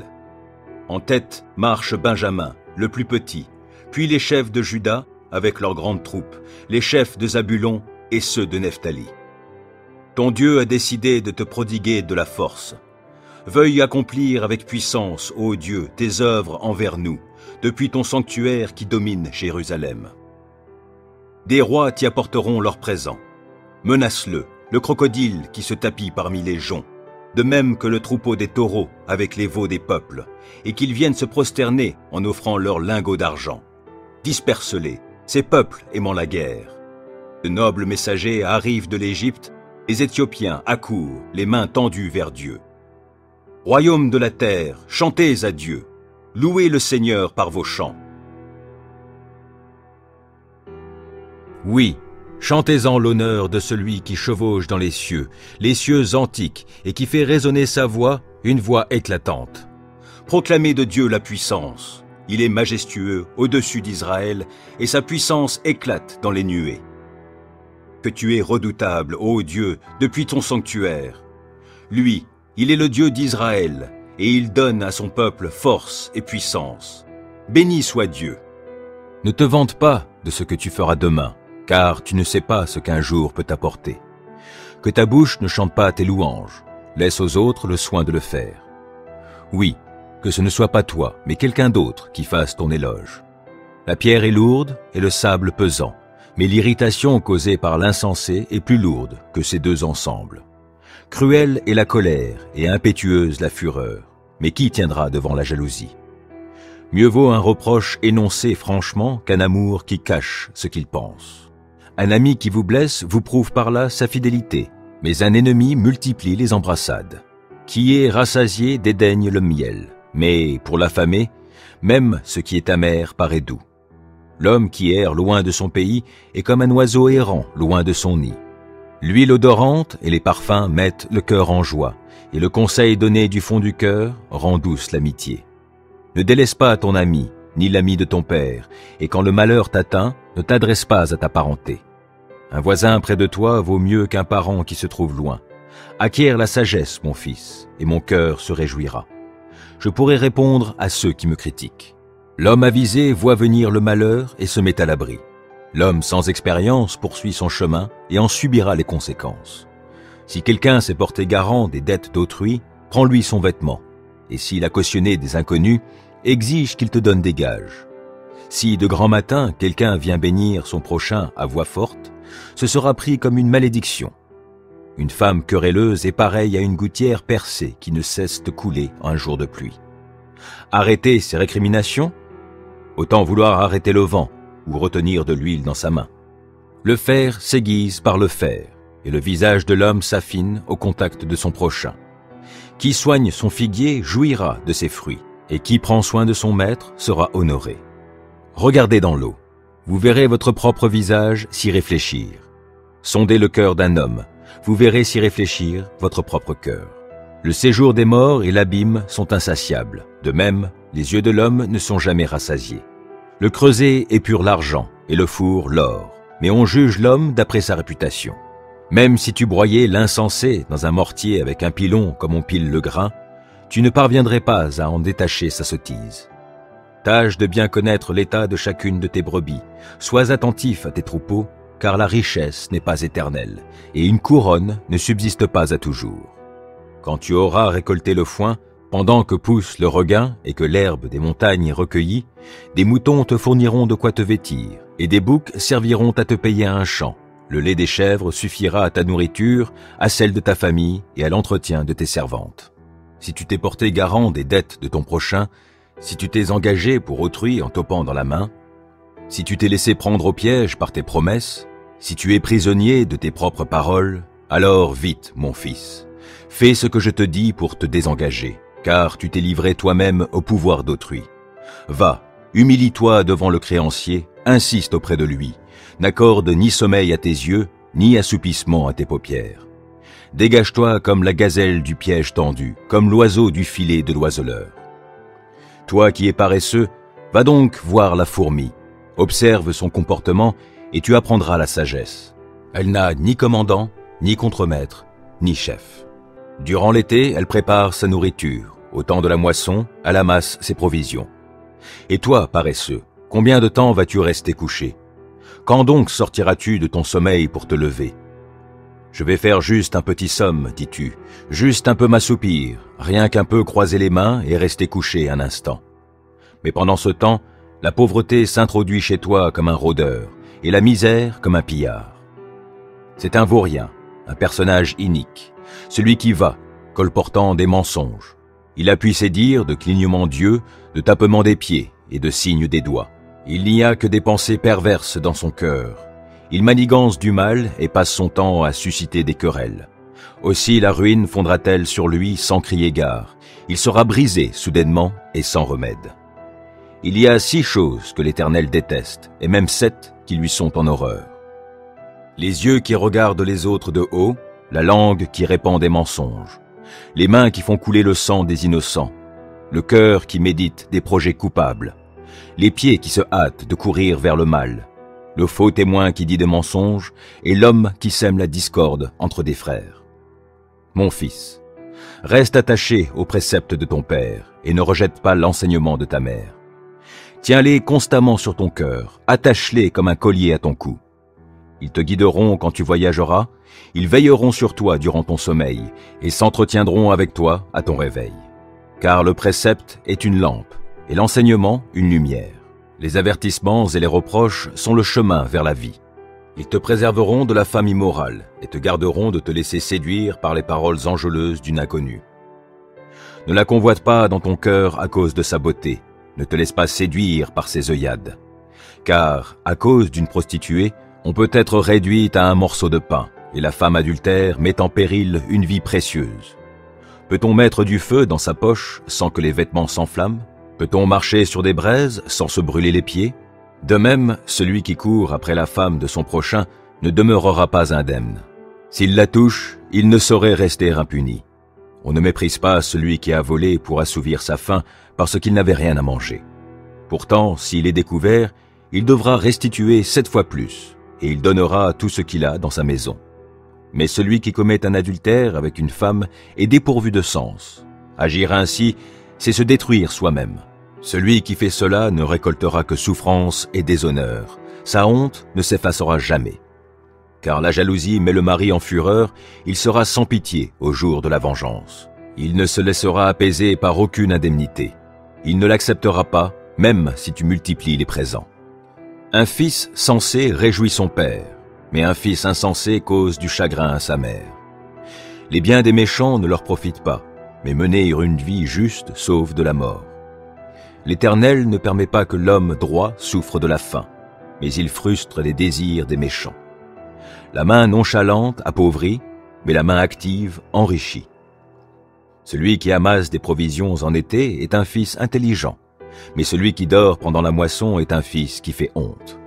En tête marche Benjamin, le plus petit, puis les chefs de Juda, avec leurs grandes troupes, les chefs de Zabulon et ceux de Nephtali. Ton Dieu a décidé de te prodiguer de la force. Veuille accomplir avec puissance, ô Dieu, tes œuvres envers nous, depuis ton sanctuaire qui domine Jérusalem. Des rois t'y apporteront leurs présents. Menace-le, le crocodile qui se tapit parmi les joncs, de même que le troupeau des taureaux avec les veaux des peuples, et qu'ils viennent se prosterner en offrant leurs lingots d'argent. Disperse-les, ces peuples aimant la guerre. De nobles messagers arrivent de l'Égypte, les Éthiopiens accourent, les mains tendues vers Dieu. Royaume de la terre, chantez à Dieu, louez le Seigneur par vos chants. Oui, chantez-en l'honneur de celui qui chevauche dans les cieux antiques, et qui fait résonner sa voix, une voix éclatante. Proclamez de Dieu la puissance, il est majestueux au-dessus d'Israël, et sa puissance éclate dans les nuées. Que tu es redoutable, ô Dieu, depuis ton sanctuaire. Lui, il est le Dieu d'Israël, et il donne à son peuple force et puissance. Béni soit Dieu. Ne te vante pas de ce que tu feras demain, car tu ne sais pas ce qu'un jour peut t'apporter. Que ta bouche ne chante pas tes louanges, laisse aux autres le soin de le faire. Oui, que ce ne soit pas toi, mais quelqu'un d'autre qui fasse ton éloge. La pierre est lourde et le sable pesant, mais l'irritation causée par l'insensé est plus lourde que ces deux ensemble. Cruelle est la colère et impétueuse la fureur, mais qui tiendra devant la jalousie? Mieux vaut un reproche énoncé franchement qu'un amour qui cache ce qu'il pense. Un ami qui vous blesse vous prouve par là sa fidélité, mais un ennemi multiplie les embrassades. Qui est rassasié dédaigne le miel, mais pour l'affamé, même ce qui est amer paraît doux. L'homme qui erre loin de son pays est comme un oiseau errant loin de son nid. L'huile odorante et les parfums mettent le cœur en joie, et le conseil donné du fond du cœur rend douce l'amitié. Ne délaisse pas ton ami, ni l'ami de ton père, et quand le malheur t'atteint, ne t'adresse pas à ta parenté. Un voisin près de toi vaut mieux qu'un parent qui se trouve loin. Acquiers la sagesse, mon fils, et mon cœur se réjouira. Je pourrai répondre à ceux qui me critiquent. L'homme avisé voit venir le malheur et se met à l'abri. L'homme sans expérience poursuit son chemin et en subira les conséquences. Si quelqu'un s'est porté garant des dettes d'autrui, prends-lui son vêtement. Et s'il a cautionné des inconnus, exige qu'il te donne des gages. Si de grand matin, quelqu'un vient bénir son prochain à voix forte, ce sera pris comme une malédiction. Une femme querelleuse est pareille à une gouttière percée qui ne cesse de couler un jour de pluie. Arrêter ses récriminations? Autant vouloir arrêter le vent ou retenir de l'huile dans sa main. Le fer s'aiguise par le fer, et le visage de l'homme s'affine au contact de son prochain. Qui soigne son figuier jouira de ses fruits, et qui prend soin de son maître sera honoré. Regardez dans l'eau, vous verrez votre propre visage s'y réfléchir. Sondez le cœur d'un homme, vous verrez s'y réfléchir votre propre cœur. Le séjour des morts et l'abîme sont insatiables. De même, les yeux de l'homme ne sont jamais rassasiés. Le creuset épure l'argent et le four l'or, mais on juge l'homme d'après sa réputation. Même si tu broyais l'insensé dans un mortier avec un pilon comme on pile le grain, tu ne parviendrais pas à en détacher sa sottise. Tâche de bien connaître l'état de chacune de tes brebis. Sois attentif à tes troupeaux, car la richesse n'est pas éternelle, et une couronne ne subsiste pas à toujours. Quand tu auras récolté le foin, pendant que pousse le regain et que l'herbe des montagnes est recueillie, des moutons te fourniront de quoi te vêtir, et des boucs serviront à te payer un champ. Le lait des chèvres suffira à ta nourriture, à celle de ta famille et à l'entretien de tes servantes. Si tu t'es porté garant des dettes de ton prochain, si tu t'es engagé pour autrui en topant dans la main, si tu t'es laissé prendre au piège par tes promesses, si tu es prisonnier de tes propres paroles, alors vite, mon fils, fais ce que je te dis pour te désengager, car tu t'es livré toi-même au pouvoir d'autrui. Va, humilie-toi devant le créancier, insiste auprès de lui, n'accorde ni sommeil à tes yeux, ni assoupissement à tes paupières. Dégage-toi comme la gazelle du piège tendu, comme l'oiseau du filet de l'oiseleur. Toi qui es paresseux, va donc voir la fourmi, observe son comportement et tu apprendras la sagesse. Elle n'a ni commandant, ni contremaître, ni chef. Durant l'été, elle prépare sa nourriture. Au temps de la moisson, elle amasse ses provisions. Et toi, paresseux, combien de temps vas-tu rester couché? Quand donc sortiras-tu de ton sommeil pour te lever? Je vais faire juste un petit somme, dis-tu, juste un peu m'assoupir, rien qu'un peu croiser les mains et rester couché un instant. Mais pendant ce temps, la pauvreté s'introduit chez toi comme un rôdeur, et la misère comme un pillard. C'est un vaurien, un personnage inique, celui qui va, colportant des mensonges. Il appuie ses dires de clignement d'yeux, de tapement des pieds et de signes des doigts. Il n'y a que des pensées perverses dans son cœur. Il manigance du mal et passe son temps à susciter des querelles. Aussi la ruine fondra-t-elle sur lui sans crier gare. Il sera brisé soudainement et sans remède. Il y a 6 choses que l'Éternel déteste, et même 7 qui lui sont en horreur. Les yeux qui regardent les autres de haut, la langue qui répand des mensonges, les mains qui font couler le sang des innocents, le cœur qui médite des projets coupables, les pieds qui se hâtent de courir vers le mal, le faux témoin qui dit des mensonges et l'homme qui sème la discorde entre des frères. Mon fils, reste attaché aux préceptes de ton père et ne rejette pas l'enseignement de ta mère. Tiens-les constamment sur ton cœur, attache-les comme un collier à ton cou. Ils te guideront quand tu voyageras, ils veilleront sur toi durant ton sommeil et s'entretiendront avec toi à ton réveil. Car le précepte est une lampe et l'enseignement une lumière. Les avertissements et les reproches sont le chemin vers la vie. Ils te préserveront de la femme immorale et te garderont de te laisser séduire par les paroles enjôleuses d'une inconnue. Ne la convoite pas dans ton cœur à cause de sa beauté. Ne te laisse pas séduire par ses œillades. Car, à cause d'une prostituée, on peut être réduit à un morceau de pain, et la femme adultère met en péril une vie précieuse. Peut-on mettre du feu dans sa poche sans que les vêtements s'enflamment? Peut-on marcher sur des braises sans se brûler les pieds? De même, celui qui court après la femme de son prochain ne demeurera pas indemne. S'il la touche, il ne saurait rester impuni. On ne méprise pas celui qui a volé pour assouvir sa faim parce qu'il n'avait rien à manger. Pourtant, s'il est découvert, il devra restituer 7 fois plus, et il donnera tout ce qu'il a dans sa maison. Mais celui qui commet un adultère avec une femme est dépourvu de sens. Agir ainsi, c'est se détruire soi-même. Celui qui fait cela ne récoltera que souffrance et déshonneur. Sa honte ne s'effacera jamais. Car la jalousie met le mari en fureur, il sera sans pitié au jour de la vengeance. Il ne se laissera apaiser par aucune indemnité. Il ne l'acceptera pas, même si tu multiplies les présents. Un fils sensé réjouit son père, mais un fils insensé cause du chagrin à sa mère. Les biens des méchants ne leur profitent pas, mais mener une vie juste sauve de la mort. L'Éternel ne permet pas que l'homme droit souffre de la faim, mais il frustre les désirs des méchants. La main nonchalante appauvrit, mais la main active enrichit. Celui qui amasse des provisions en été est un fils intelligent, mais celui qui dort pendant la moisson est un fils qui fait honte.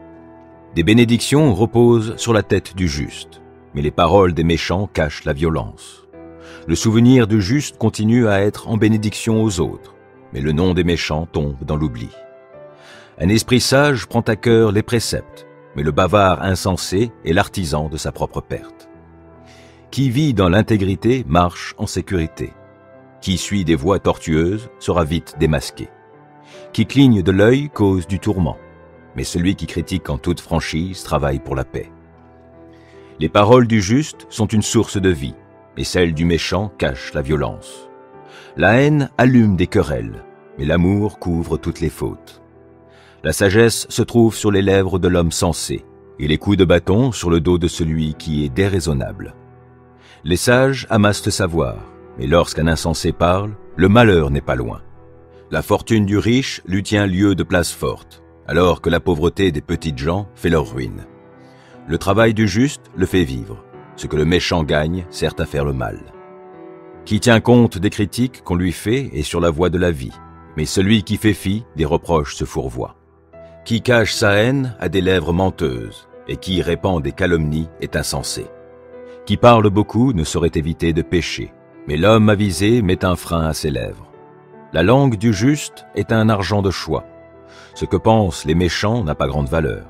Des bénédictions reposent sur la tête du juste, mais les paroles des méchants cachent la violence. Le souvenir du juste continue à être en bénédiction aux autres, mais le nom des méchants tombe dans l'oubli. Un esprit sage prend à cœur les préceptes, mais le bavard insensé est l'artisan de sa propre perte. Qui vit dans l'intégrité marche en sécurité. Qui suit des voies tortueuses sera vite démasqué. Qui cligne de l'œil cause du tourment, mais celui qui critique en toute franchise travaille pour la paix. Les paroles du juste sont une source de vie, et celles du méchant cachent la violence. La haine allume des querelles, mais l'amour couvre toutes les fautes. La sagesse se trouve sur les lèvres de l'homme sensé, et les coups de bâton sur le dos de celui qui est déraisonnable. Les sages amassent le savoir, mais lorsqu'un insensé parle, le malheur n'est pas loin. La fortune du riche lui tient lieu de place forte, alors que la pauvreté des petites gens fait leur ruine. Le travail du juste le fait vivre. Ce que le méchant gagne sert à faire le mal. Qui tient compte des critiques qu'on lui fait est sur la voie de la vie, mais celui qui fait fi des reproches se fourvoie. Qui cache sa haine a des lèvres menteuses, et qui répand des calomnies est insensé. Qui parle beaucoup ne saurait éviter de pécher, mais l'homme avisé met un frein à ses lèvres. La langue du juste est un argent de choix. Ce que pensent les méchants n'a pas grande valeur.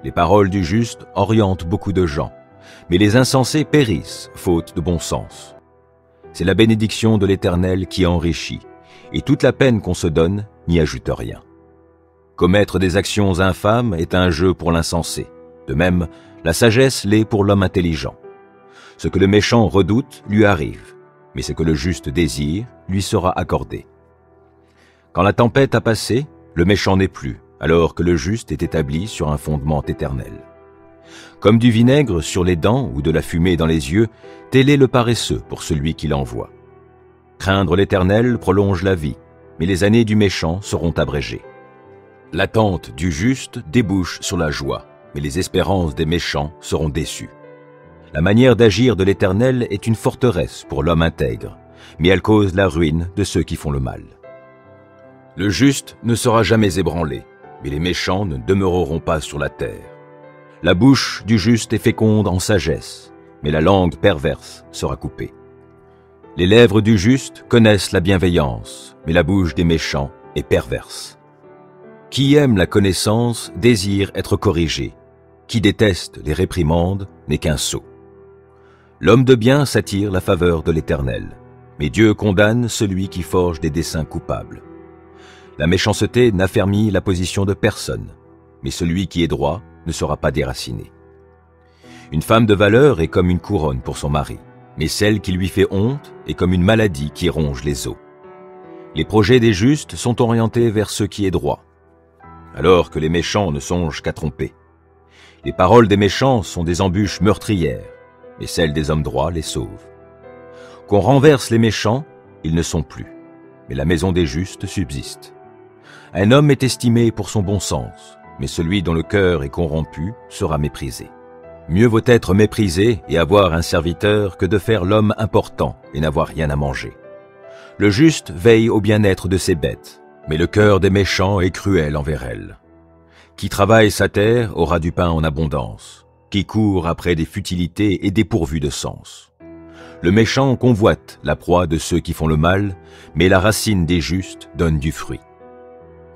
Les paroles du juste orientent beaucoup de gens, mais les insensés périssent, faute de bon sens. C'est la bénédiction de l'Éternel qui enrichit, et toute la peine qu'on se donne n'y ajoute rien. Commettre des actions infâmes est un jeu pour l'insensé. De même, la sagesse l'est pour l'homme intelligent. Ce que le méchant redoute lui arrive, mais ce que le juste désire lui sera accordé. Quand la tempête a passé, le méchant n'est plus, alors que le juste est établi sur un fondement éternel. Comme du vinaigre sur les dents ou de la fumée dans les yeux, tel est le paresseux pour celui qui l'envoie. Craindre l'Éternel prolonge la vie, mais les années du méchant seront abrégées. L'attente du juste débouche sur la joie, mais les espérances des méchants seront déçues. La manière d'agir de l'Éternel est une forteresse pour l'homme intègre, mais elle cause la ruine de ceux qui font le mal. Le juste ne sera jamais ébranlé, mais les méchants ne demeureront pas sur la terre. La bouche du juste est féconde en sagesse, mais la langue perverse sera coupée. Les lèvres du juste connaissent la bienveillance, mais la bouche des méchants est perverse. Qui aime la connaissance désire être corrigé. Qui déteste les réprimandes n'est qu'un sot. L'homme de bien s'attire la faveur de l'Éternel, mais Dieu condamne celui qui forge des desseins coupables. La méchanceté n'affermit la position de personne, mais celui qui est droit ne sera pas déraciné. Une femme de valeur est comme une couronne pour son mari, mais celle qui lui fait honte est comme une maladie qui ronge les os. Les projets des justes sont orientés vers ce qui est droit, alors que les méchants ne songent qu'à tromper. Les paroles des méchants sont des embûches meurtrières, mais celles des hommes droits les sauvent. Qu'on renverse les méchants, ils ne sont plus, mais la maison des justes subsiste. Un homme est estimé pour son bon sens, mais celui dont le cœur est corrompu sera méprisé. Mieux vaut être méprisé et avoir un serviteur que de faire l'homme important et n'avoir rien à manger. Le juste veille au bien-être de ses bêtes, mais le cœur des méchants est cruel envers elles. Qui travaille sa terre aura du pain en abondance. Qui court après des futilités est dépourvu de sens. Le méchant convoite la proie de ceux qui font le mal, mais la racine des justes donne du fruit.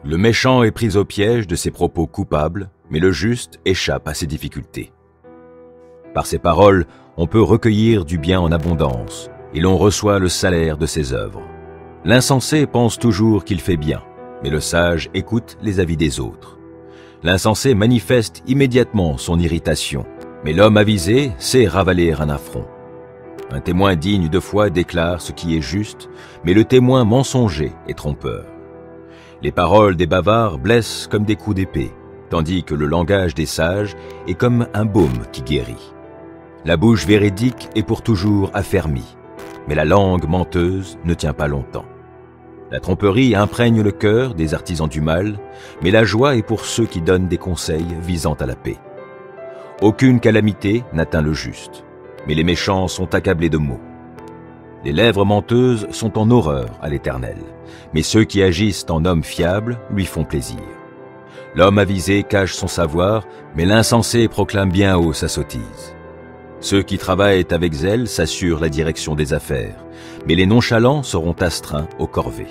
Le méchant est pris au piège de ses propos coupables, mais le juste échappe à ses difficultés. Par ses paroles, on peut recueillir du bien en abondance, et l'on reçoit le salaire de ses œuvres. L'insensé pense toujours qu'il fait bien, mais le sage écoute les avis des autres. L'insensé manifeste immédiatement son irritation, mais l'homme avisé sait ravaler un affront. Un témoin digne de foi déclare ce qui est juste, mais le témoin mensonger est trompeur. Les paroles des bavards blessent comme des coups d'épée, tandis que le langage des sages est comme un baume qui guérit. La bouche véridique est pour toujours affermie, mais la langue menteuse ne tient pas longtemps. La tromperie imprègne le cœur des artisans du mal, mais la joie est pour ceux qui donnent des conseils visant à la paix. Aucune calamité n'atteint le juste, mais les méchants sont accablés de maux. Les lèvres menteuses sont en horreur à l'Éternel, mais ceux qui agissent en hommes fiables lui font plaisir. L'homme avisé cache son savoir, mais l'insensé proclame bien haut sa sottise. Ceux qui travaillent avec zèle s'assurent la direction des affaires, mais les nonchalants seront astreints aux corvées.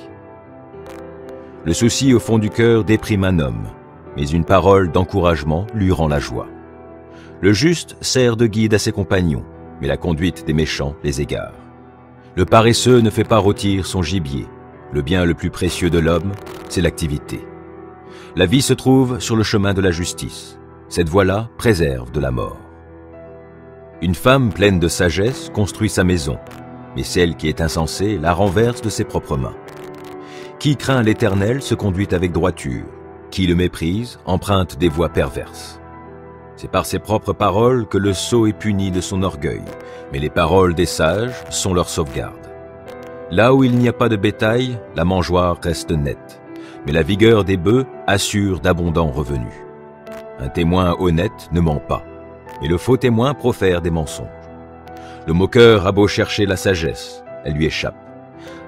Le souci au fond du cœur déprime un homme, mais une parole d'encouragement lui rend la joie. Le juste sert de guide à ses compagnons, mais la conduite des méchants les égare. Le paresseux ne fait pas rôtir son gibier. Le bien le plus précieux de l'homme, c'est l'activité. La vie se trouve sur le chemin de la justice. Cette voie-là préserve de la mort. Une femme pleine de sagesse construit sa maison, mais celle qui est insensée la renverse de ses propres mains. Qui craint l'Éternel se conduit avec droiture. Qui le méprise emprunte des voies perverses. C'est par ses propres paroles que le sot est puni de son orgueil, mais les paroles des sages sont leur sauvegarde. Là où il n'y a pas de bétail, la mangeoire reste nette, mais la vigueur des bœufs assure d'abondants revenus. Un témoin honnête ne ment pas, mais le faux témoin profère des mensonges. Le moqueur a beau chercher la sagesse, elle lui échappe,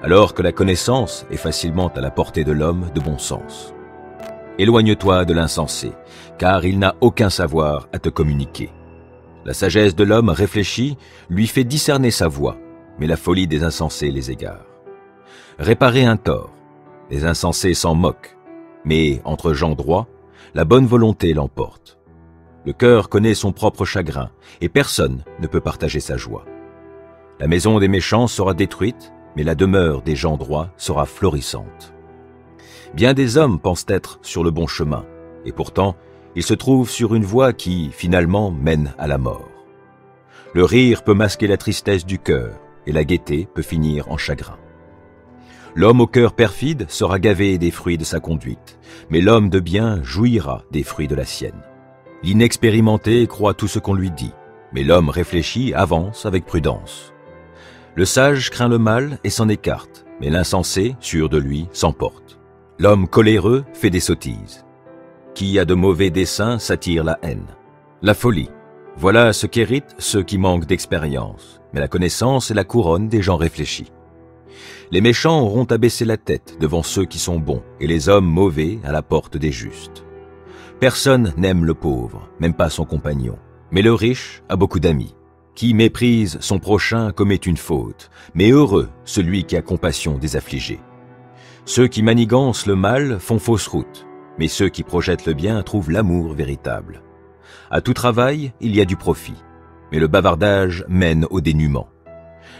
alors que la connaissance est facilement à la portée de l'homme de bon sens. Éloigne-toi de l'insensé, car il n'a aucun savoir à te communiquer. La sagesse de l'homme réfléchi lui fait discerner sa voie, mais la folie des insensés les égare. Réparer un tort, les insensés s'en moquent, mais entre gens droits, la bonne volonté l'emporte. Le cœur connaît son propre chagrin, et personne ne peut partager sa joie. La maison des méchants sera détruite, mais la demeure des gens droits sera florissante. Bien des hommes pensent être sur le bon chemin, et pourtant, ils se trouvent sur une voie qui, finalement, mène à la mort. Le rire peut masquer la tristesse du cœur, et la gaieté peut finir en chagrin. L'homme au cœur perfide sera gavé des fruits de sa conduite, mais l'homme de bien jouira des fruits de la sienne. L'inexpérimenté croit tout ce qu'on lui dit, mais l'homme réfléchi avance avec prudence. Le sage craint le mal et s'en écarte, mais l'insensé, sûr de lui, s'emporte. L'homme coléreux fait des sottises. Qui a de mauvais desseins s'attire la haine. La folie, voilà ce qu'héritent ceux qui manquent d'expérience, mais la connaissance est la couronne des gens réfléchis. Les méchants auront à baisser la tête devant ceux qui sont bons, et les hommes mauvais à la porte des justes. Personne n'aime le pauvre, même pas son compagnon, mais le riche a beaucoup d'amis. Qui méprise son prochain commet une faute, mais heureux celui qui a compassion des affligés. Ceux qui manigancent le mal font fausse route, mais ceux qui projettent le bien trouvent l'amour véritable. À tout travail, il y a du profit, mais le bavardage mène au dénuement.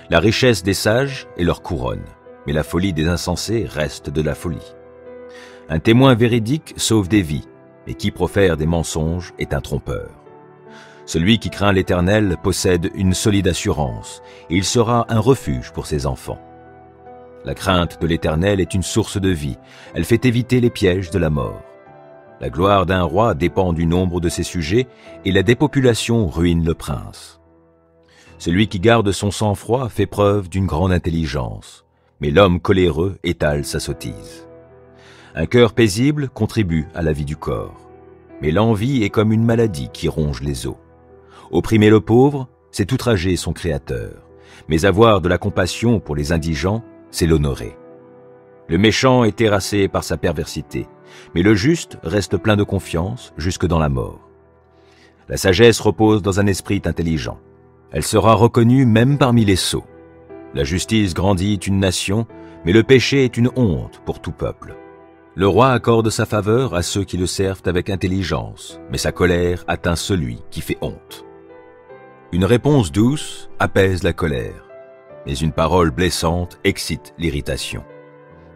La richesse des sages est leur couronne, mais la folie des insensés reste de la folie. Un témoin véridique sauve des vies, mais qui profère des mensonges est un trompeur. Celui qui craint l'Éternel possède une solide assurance, et il sera un refuge pour ses enfants. La crainte de l'Éternel est une source de vie, elle fait éviter les pièges de la mort. La gloire d'un roi dépend du nombre de ses sujets, et la dépopulation ruine le prince. Celui qui garde son sang-froid fait preuve d'une grande intelligence, mais l'homme coléreux étale sa sottise. Un cœur paisible contribue à la vie du corps, mais l'envie est comme une maladie qui ronge les os. Opprimer le pauvre, c'est outrager son Créateur, mais avoir de la compassion pour les indigents, c'est l'honorer. Le méchant est terrassé par sa perversité, mais le juste reste plein de confiance jusque dans la mort. La sagesse repose dans un esprit intelligent. Elle sera reconnue même parmi les sots. La justice grandit une nation, mais le péché est une honte pour tout peuple. Le roi accorde sa faveur à ceux qui le servent avec intelligence, mais sa colère atteint celui qui fait honte. Une réponse douce apaise la colère, mais une parole blessante excite l'irritation.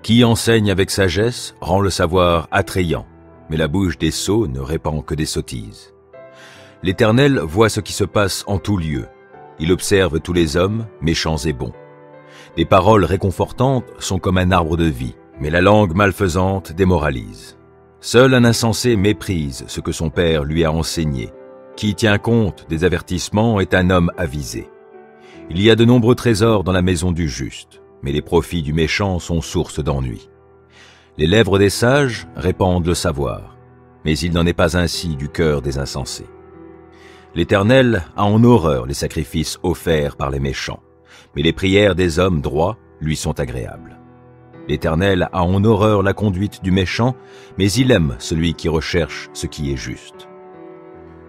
Qui enseigne avec sagesse rend le savoir attrayant, mais la bouche des sots ne répand que des sottises. L'Éternel voit ce qui se passe en tout lieu. Il observe tous les hommes, méchants et bons. Les paroles réconfortantes sont comme un arbre de vie, mais la langue malfaisante démoralise. Seul un insensé méprise ce que son père lui a enseigné. Qui tient compte des avertissements est un homme avisé. Il y a de nombreux trésors dans la maison du juste, mais les profits du méchant sont source d'ennui. Les lèvres des sages répandent le savoir, mais il n'en est pas ainsi du cœur des insensés. L'Éternel a en horreur les sacrifices offerts par les méchants, mais les prières des hommes droits lui sont agréables. L'Éternel a en horreur la conduite du méchant, mais il aime celui qui recherche ce qui est juste.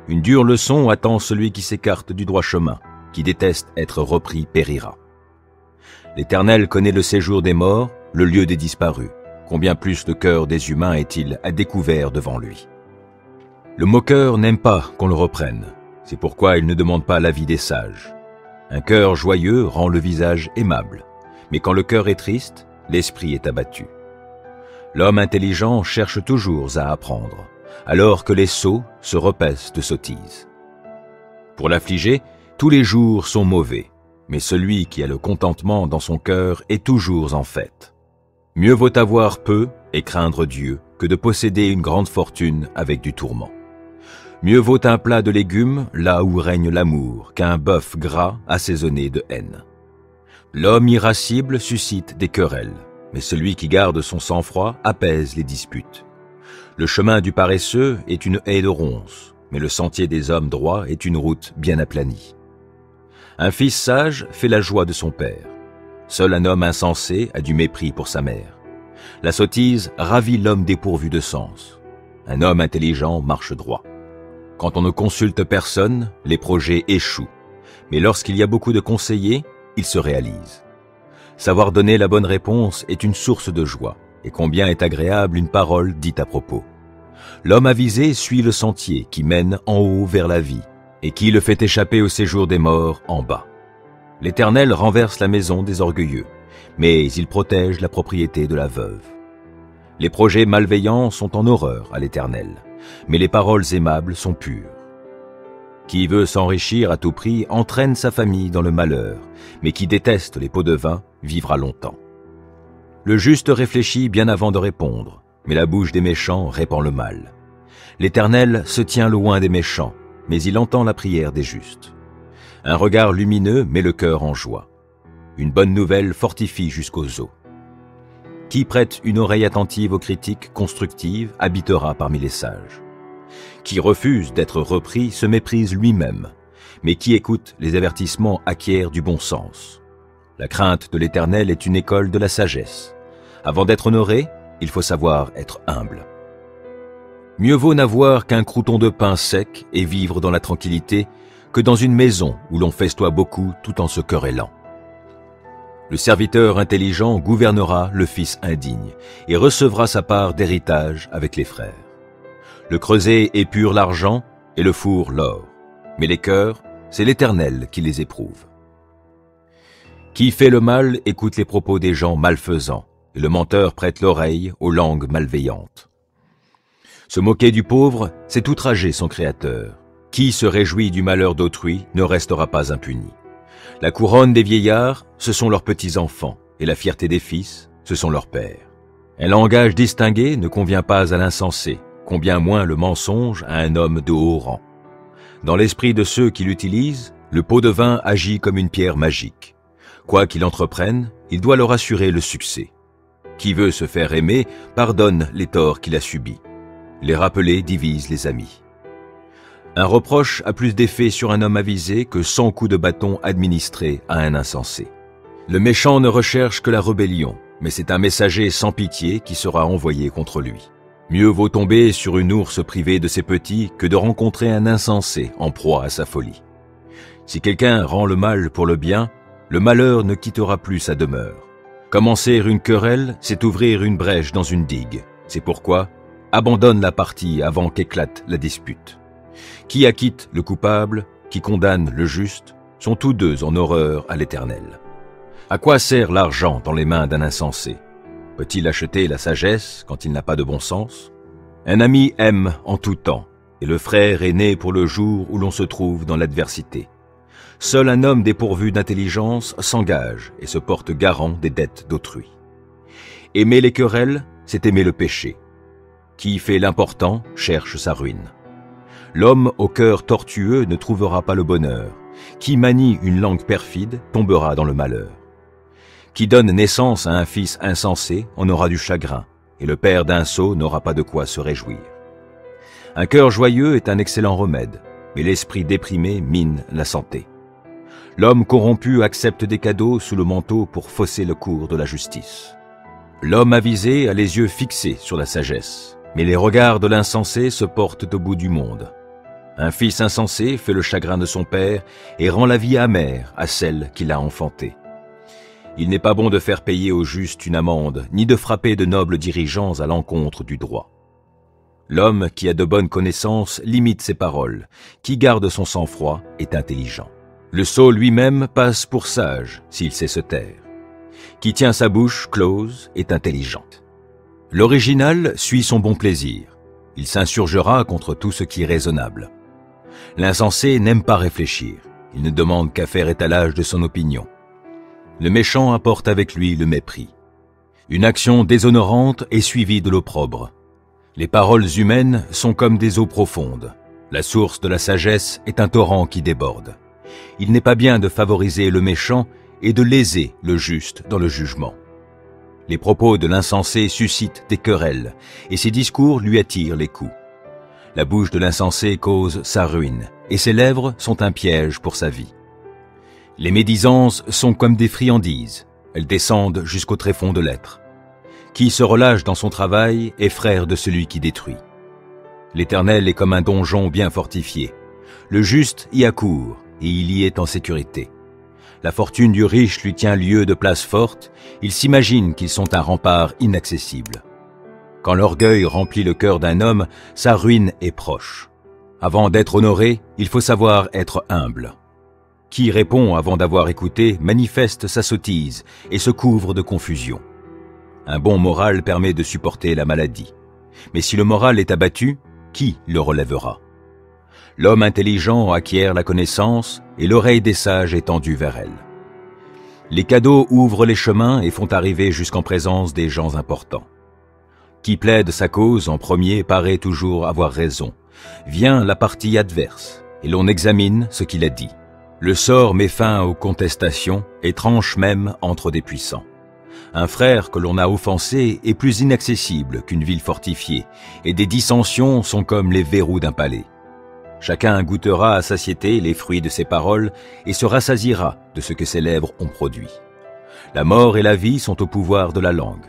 Une dure leçon attend celui qui s'écarte du droit chemin, qui déteste être repris périra. L'Éternel connaît le séjour des morts, le lieu des disparus. Combien plus le cœur des humains est-il à découvert devant lui. Le moqueur n'aime pas qu'on le reprenne, c'est pourquoi il ne demande pas l'avis des sages. Un cœur joyeux rend le visage aimable, mais quand le cœur est triste, l'esprit est abattu. L'homme intelligent cherche toujours à apprendre, alors que les sots se repaissent de sottises. Pour l'affligé, tous les jours sont mauvais, mais celui qui a le contentement dans son cœur est toujours en fête. Mieux vaut avoir peu et craindre Dieu que de posséder une grande fortune avec du tourment. Mieux vaut un plat de légumes là où règne l'amour qu'un bœuf gras assaisonné de haine. L'homme irascible suscite des querelles, mais celui qui garde son sang-froid apaise les disputes. Le chemin du paresseux est une haie de ronces, mais le sentier des hommes droits est une route bien aplanie. Un fils sage fait la joie de son père. Seul un homme insensé a du mépris pour sa mère. La sottise ravit l'homme dépourvu de sens. Un homme intelligent marche droit. Quand on ne consulte personne, les projets échouent. Mais lorsqu'il y a beaucoup de conseillers, ils se réalisent. Savoir donner la bonne réponse est une source de joie, et combien est agréable une parole dite à propos. L'homme avisé suit le sentier qui mène en haut vers la vie, et qui le fait échapper au séjour des morts en bas. L'Éternel renverse la maison des orgueilleux, mais il protège la propriété de la veuve. Les projets malveillants sont en horreur à l'Éternel, mais les paroles aimables sont pures. Qui veut s'enrichir à tout prix entraîne sa famille dans le malheur, mais qui déteste les pots de vin vivra longtemps. Le juste réfléchit bien avant de répondre, mais la bouche des méchants répand le mal. L'Éternel se tient loin des méchants, mais il entend la prière des justes. Un regard lumineux met le cœur en joie. Une bonne nouvelle fortifie jusqu'aux os. Qui prête une oreille attentive aux critiques constructives habitera parmi les sages. Qui refuse d'être repris se méprise lui-même, mais qui écoute les avertissements acquiert du bon sens. La crainte de l'Éternel est une école de la sagesse. Avant d'être honoré, il faut savoir être humble. Mieux vaut n'avoir qu'un crouton de pain sec et vivre dans la tranquillité que dans une maison où l'on festoie beaucoup tout en se querellant. Le serviteur intelligent gouvernera le fils indigne et recevra sa part d'héritage avec les frères. Le creuset épure l'argent et le four l'or, mais les cœurs, c'est l'Éternel qui les éprouve. Qui fait le mal écoute les propos des gens malfaisants, et le menteur prête l'oreille aux langues malveillantes. Se moquer du pauvre, c'est outrager son Créateur. Qui se réjouit du malheur d'autrui ne restera pas impuni. La couronne des vieillards, ce sont leurs petits-enfants, et la fierté des fils, ce sont leurs pères. Un langage distingué ne convient pas à l'insensé, combien moins le mensonge à un homme de haut rang. Dans l'esprit de ceux qui l'utilisent, le pot de vin agit comme une pierre magique. Quoi qu'il entreprenne, il doit leur assurer le succès. Qui veut se faire aimer, pardonne les torts qu'il a subis. Les rappeler divise les amis. Un reproche a plus d'effet sur un homme avisé que 100 coups de bâton administrés à un insensé. Le méchant ne recherche que la rébellion, mais c'est un messager sans pitié qui sera envoyé contre lui. Mieux vaut tomber sur une ours privée de ses petits que de rencontrer un insensé en proie à sa folie. Si quelqu'un rend le mal pour le bien, le malheur ne quittera plus sa demeure. Commencer une querelle, c'est ouvrir une brèche dans une digue. C'est pourquoi, abandonne la partie avant qu'éclate la dispute. Qui acquitte le coupable, qui condamne le juste, sont tous deux en horreur à l'Éternel. À quoi sert l'argent dans les mains d'un insensé? Peut-il acheter la sagesse quand il n'a pas de bon sens? Un ami aime en tout temps, et le frère est né pour le jour où l'on se trouve dans l'adversité. Seul un homme dépourvu d'intelligence s'engage et se porte garant des dettes d'autrui. Aimer les querelles, c'est aimer le péché. Qui fait l'important cherche sa ruine. L'homme au cœur tortueux ne trouvera pas le bonheur, Qui manie une langue perfide tombera dans le malheur. Qui donne naissance à un fils insensé en aura du chagrin, et le père d'un sot n'aura pas de quoi se réjouir. Un cœur joyeux est un excellent remède, mais l'esprit déprimé mine la santé. L'homme corrompu accepte des cadeaux sous le manteau pour fausser le cours de la justice. L'homme avisé a les yeux fixés sur la sagesse, mais les regards de l'insensé se portent au bout du monde. Un fils insensé fait le chagrin de son père et rend la vie amère à celle qui l'a enfanté. Il n'est pas bon de faire payer au juste une amende, ni de frapper de nobles dirigeants à l'encontre du droit. L'homme qui a de bonnes connaissances limite ses paroles, qui garde son sang-froid est intelligent. Le sot lui-même passe pour sage s'il sait se taire. Qui tient sa bouche close est intelligent. L'original suit son bon plaisir. Il s'insurgera contre tout ce qui est raisonnable. L'insensé n'aime pas réfléchir. Il ne demande qu'à faire étalage de son opinion. Le méchant apporte avec lui le mépris. Une action déshonorante est suivie de l'opprobre. Les paroles humaines sont comme des eaux profondes. La source de la sagesse est un torrent qui déborde. Il n'est pas bien de favoriser le méchant et de léser le juste dans le jugement. Les propos de l'insensé suscitent des querelles, et ses discours lui attirent les coups. La bouche de l'insensé cause sa ruine, et ses lèvres sont un piège pour sa vie. Les médisances sont comme des friandises, elles descendent jusqu'au tréfonds de l'être. Qui se relâche dans son travail est frère de celui qui détruit. L'Éternel est comme un donjon bien fortifié. Le juste y accourt, et il y est en sécurité. La fortune du riche lui tient lieu de place forte, il s'imagine qu'ils sont un rempart inaccessible. Quand l'orgueil remplit le cœur d'un homme, sa ruine est proche. Avant d'être honoré, il faut savoir être humble. Qui répond avant d'avoir écouté manifeste sa sottise et se couvre de confusion. Un bon moral permet de supporter la maladie. Mais si le moral est abattu, qui le relèvera? L'homme intelligent acquiert la connaissance et l'oreille des sages est tendue vers elle. Les cadeaux ouvrent les chemins et font arriver jusqu'en présence des gens importants. Qui plaide sa cause en premier paraît toujours avoir raison. Vient la partie adverse et l'on examine ce qu'il a dit. Le sort met fin aux contestations et tranche même entre des puissants. Un frère que l'on a offensé est plus inaccessible qu'une ville fortifiée, et des dissensions sont comme les verrous d'un palais. Chacun goûtera à satiété les fruits de ses paroles et se rassasiera de ce que ses lèvres ont produit. La mort et la vie sont au pouvoir de la langue.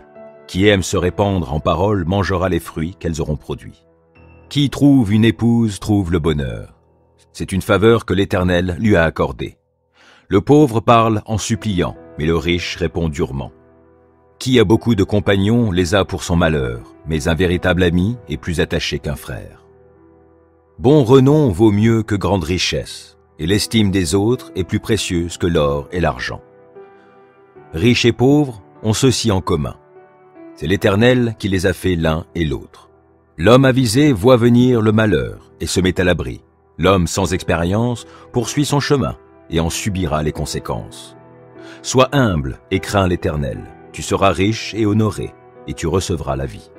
Qui aime se répandre en paroles mangera les fruits qu'elles auront produits. Qui trouve une épouse trouve le bonheur. C'est une faveur que l'Éternel lui a accordée. Le pauvre parle en suppliant, mais le riche répond durement. Qui a beaucoup de compagnons les a pour son malheur, mais un véritable ami est plus attaché qu'un frère. Bon renom vaut mieux que grande richesse, et l'estime des autres est plus précieuse que l'or et l'argent. Riches et pauvres ont ceci en commun. C'est l'Éternel qui les a fait l'un et l'autre. L'homme avisé voit venir le malheur et se met à l'abri. L'homme sans expérience poursuit son chemin et en subira les conséquences. Sois humble et crains l'Éternel. Tu seras riche et honoré, et tu recevras la vie.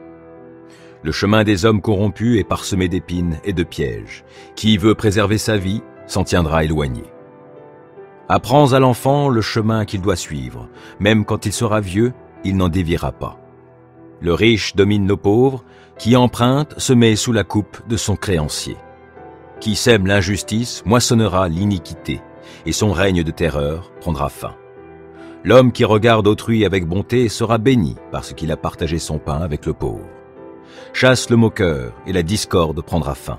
Le chemin des hommes corrompus est parsemé d'épines et de pièges. Qui veut préserver sa vie s'en tiendra éloigné. Apprends à l'enfant le chemin qu'il doit suivre. Même quand il sera vieux, il n'en déviera pas. Le riche domine le pauvre, qui emprunte se met sous la coupe de son créancier. Qui sème l'injustice moissonnera l'iniquité, et son règne de terreur prendra fin. L'homme qui regarde autrui avec bonté sera béni parce qu'il a partagé son pain avec le pauvre. Chasse le moqueur et la discorde prendra fin.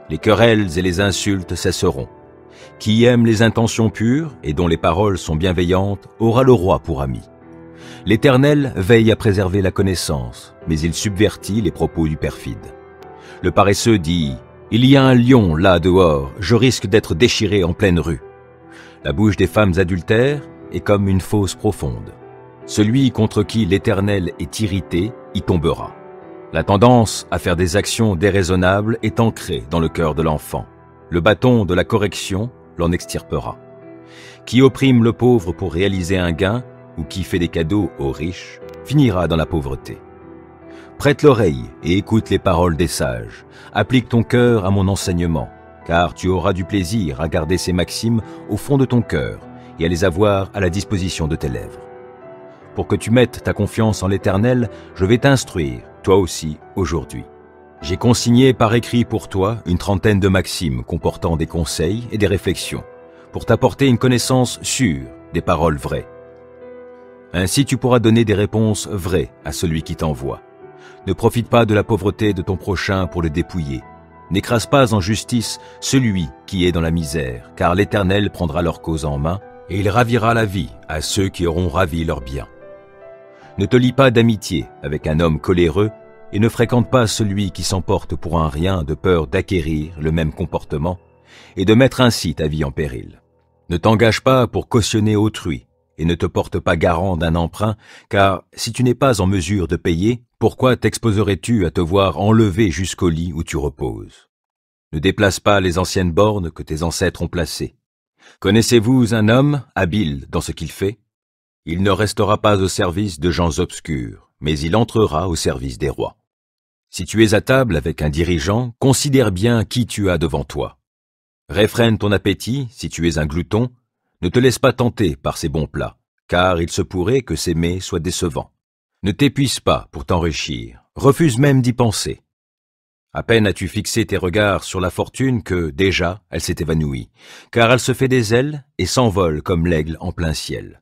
Les querelles et les insultes cesseront. Qui aime les intentions pures et dont les paroles sont bienveillantes aura le roi pour ami. L'Éternel veille à préserver la connaissance, mais il subvertit les propos du perfide. Le paresseux dit « Il y a un lion là dehors, je risque d'être déchiré en pleine rue. » La bouche des femmes adultères est comme une fosse profonde. Celui contre qui l'Éternel est irrité y tombera. La tendance à faire des actions déraisonnables est ancrée dans le cœur de l'enfant. Le bâton de la correction l'en extirpera. Qui opprime le pauvre pour réaliser un gain, ou qui fait des cadeaux aux riches, finira dans la pauvreté. Prête l'oreille et écoute les paroles des sages. Applique ton cœur à mon enseignement. car tu auras du plaisir à garder ces maximes au fond de ton cœur et à les avoir à la disposition de tes lèvres. Pour que tu mettes ta confiance en l'Éternel, je vais t'instruire, toi aussi, aujourd'hui. J'ai consigné par écrit pour toi une trentaine de maximes comportant des conseils et des réflexions, pour t'apporter une connaissance sûre des paroles vraies. Ainsi tu pourras donner des réponses vraies à celui qui t'envoie. Ne profite pas de la pauvreté de ton prochain pour le dépouiller. N'écrase pas en justice celui qui est dans la misère, car l'Éternel prendra leur cause en main, et il ravira la vie à ceux qui auront ravi leur bien. Ne te lie pas d'amitié avec un homme coléreux, et ne fréquente pas celui qui s'emporte pour un rien de peur d'acquérir le même comportement, et de mettre ainsi ta vie en péril. Ne t'engage pas pour cautionner autrui, et ne te porte pas garant d'un emprunt, car si tu n'es pas en mesure de payer, pourquoi t'exposerais-tu à te voir enlevé jusqu'au lit où tu reposes? Ne déplace pas les anciennes bornes que tes ancêtres ont placées. Connaissez-vous un homme habile dans ce qu'il fait? Il ne restera pas au service de gens obscurs, mais il entrera au service des rois. Si tu es à table avec un dirigeant, considère bien qui tu as devant toi. Réfrène ton appétit si tu es un glouton. Ne te laisse pas tenter par ces bons plats, car il se pourrait que ces mets soient décevants. Ne t'épuise pas pour t'enrichir, refuse même d'y penser. À peine as-tu fixé tes regards sur la fortune que, déjà, elle s'est évanouie, car elle se fait des ailes et s'envole comme l'aigle en plein ciel.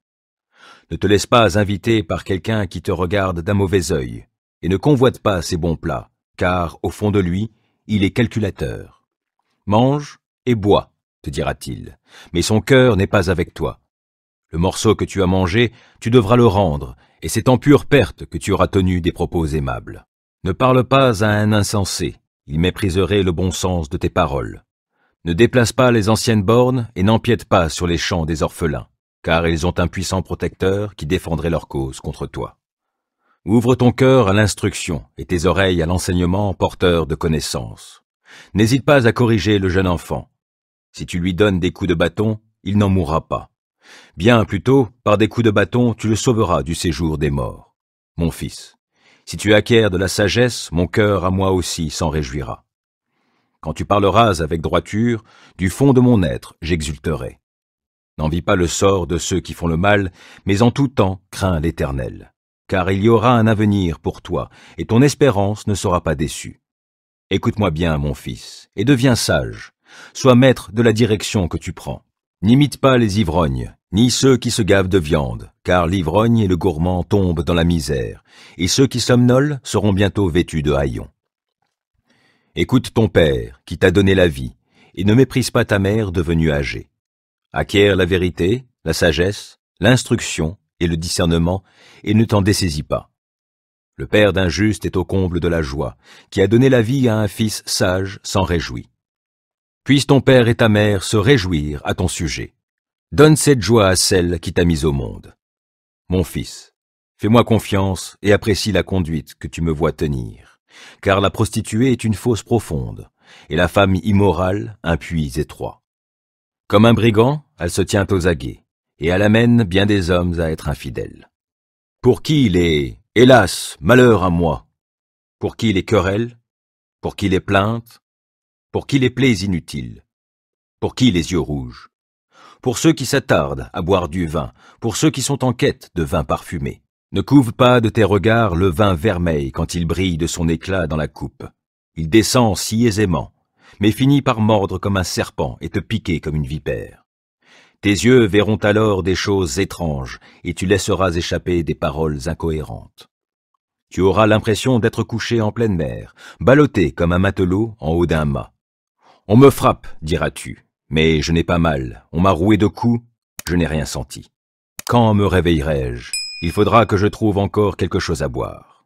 Ne te laisse pas inviter par quelqu'un qui te regarde d'un mauvais œil, et ne convoite pas ses bons plats, car, au fond de lui, il est calculateur. Mange et bois, te dira-t-il, mais son cœur n'est pas avec toi. Le morceau que tu as mangé, tu devras le rendre, et c'est en pure perte que tu auras tenu des propos aimables. Ne parle pas à un insensé, il mépriserait le bon sens de tes paroles. Ne déplace pas les anciennes bornes et n'empiète pas sur les champs des orphelins, car ils ont un puissant protecteur qui défendrait leur cause contre toi. Ouvre ton cœur à l'instruction et tes oreilles à l'enseignement porteur de connaissances. N'hésite pas à corriger le jeune enfant. Si tu lui donnes des coups de bâton, il n'en mourra pas. Bien plutôt, par des coups de bâton, tu le sauveras du séjour des morts. Mon fils, si tu acquiers de la sagesse, mon cœur à moi aussi s'en réjouira. Quand tu parleras avec droiture, du fond de mon être, j'exulterai. N'envie pas le sort de ceux qui font le mal, mais en tout temps, crains l'Éternel. Car il y aura un avenir pour toi, et ton espérance ne sera pas déçue. Écoute-moi bien, mon fils, et deviens sage. Sois maître de la direction que tu prends. N'imite pas les ivrognes, ni ceux qui se gavent de viande, car l'ivrogne et le gourmand tombent dans la misère, et ceux qui somnolent seront bientôt vêtus de haillons. Écoute ton père, qui t'a donné la vie, et ne méprise pas ta mère devenue âgée. Acquiers la vérité, la sagesse, l'instruction et le discernement, et ne t'en dessaisis pas. Le père d'un juste est au comble de la joie, qui a donné la vie à un fils sage s'en réjouit. Puisse ton père et ta mère se réjouir à ton sujet. Donne cette joie à celle qui t'a mis au monde. Mon fils, fais-moi confiance et apprécie la conduite que tu me vois tenir, car la prostituée est une fosse profonde, et la femme immorale un puits étroit. Comme un brigand, elle se tient aux aguets, et elle amène bien des hommes à être infidèles. Pour qui les « Hélas, malheur à moi » Pour qui les querelles? Pour qui les plaintes? Pour qui les plaies inutiles? Pour qui les yeux rouges? Pour ceux qui s'attardent à boire du vin, pour ceux qui sont en quête de vin parfumé. Ne couve pas de tes regards le vin vermeil quand il brille de son éclat dans la coupe. Il descend si aisément, mais finit par mordre comme un serpent et te piquer comme une vipère. Tes yeux verront alors des choses étranges, et tu laisseras échapper des paroles incohérentes. Tu auras l'impression d'être couché en pleine mer, ballotté comme un matelot en haut d'un mât. On me frappe, diras-tu, mais je n'ai pas mal. On m'a roué de coups, je n'ai rien senti. Quand me réveillerai-je? Il faudra que je trouve encore quelque chose à boire.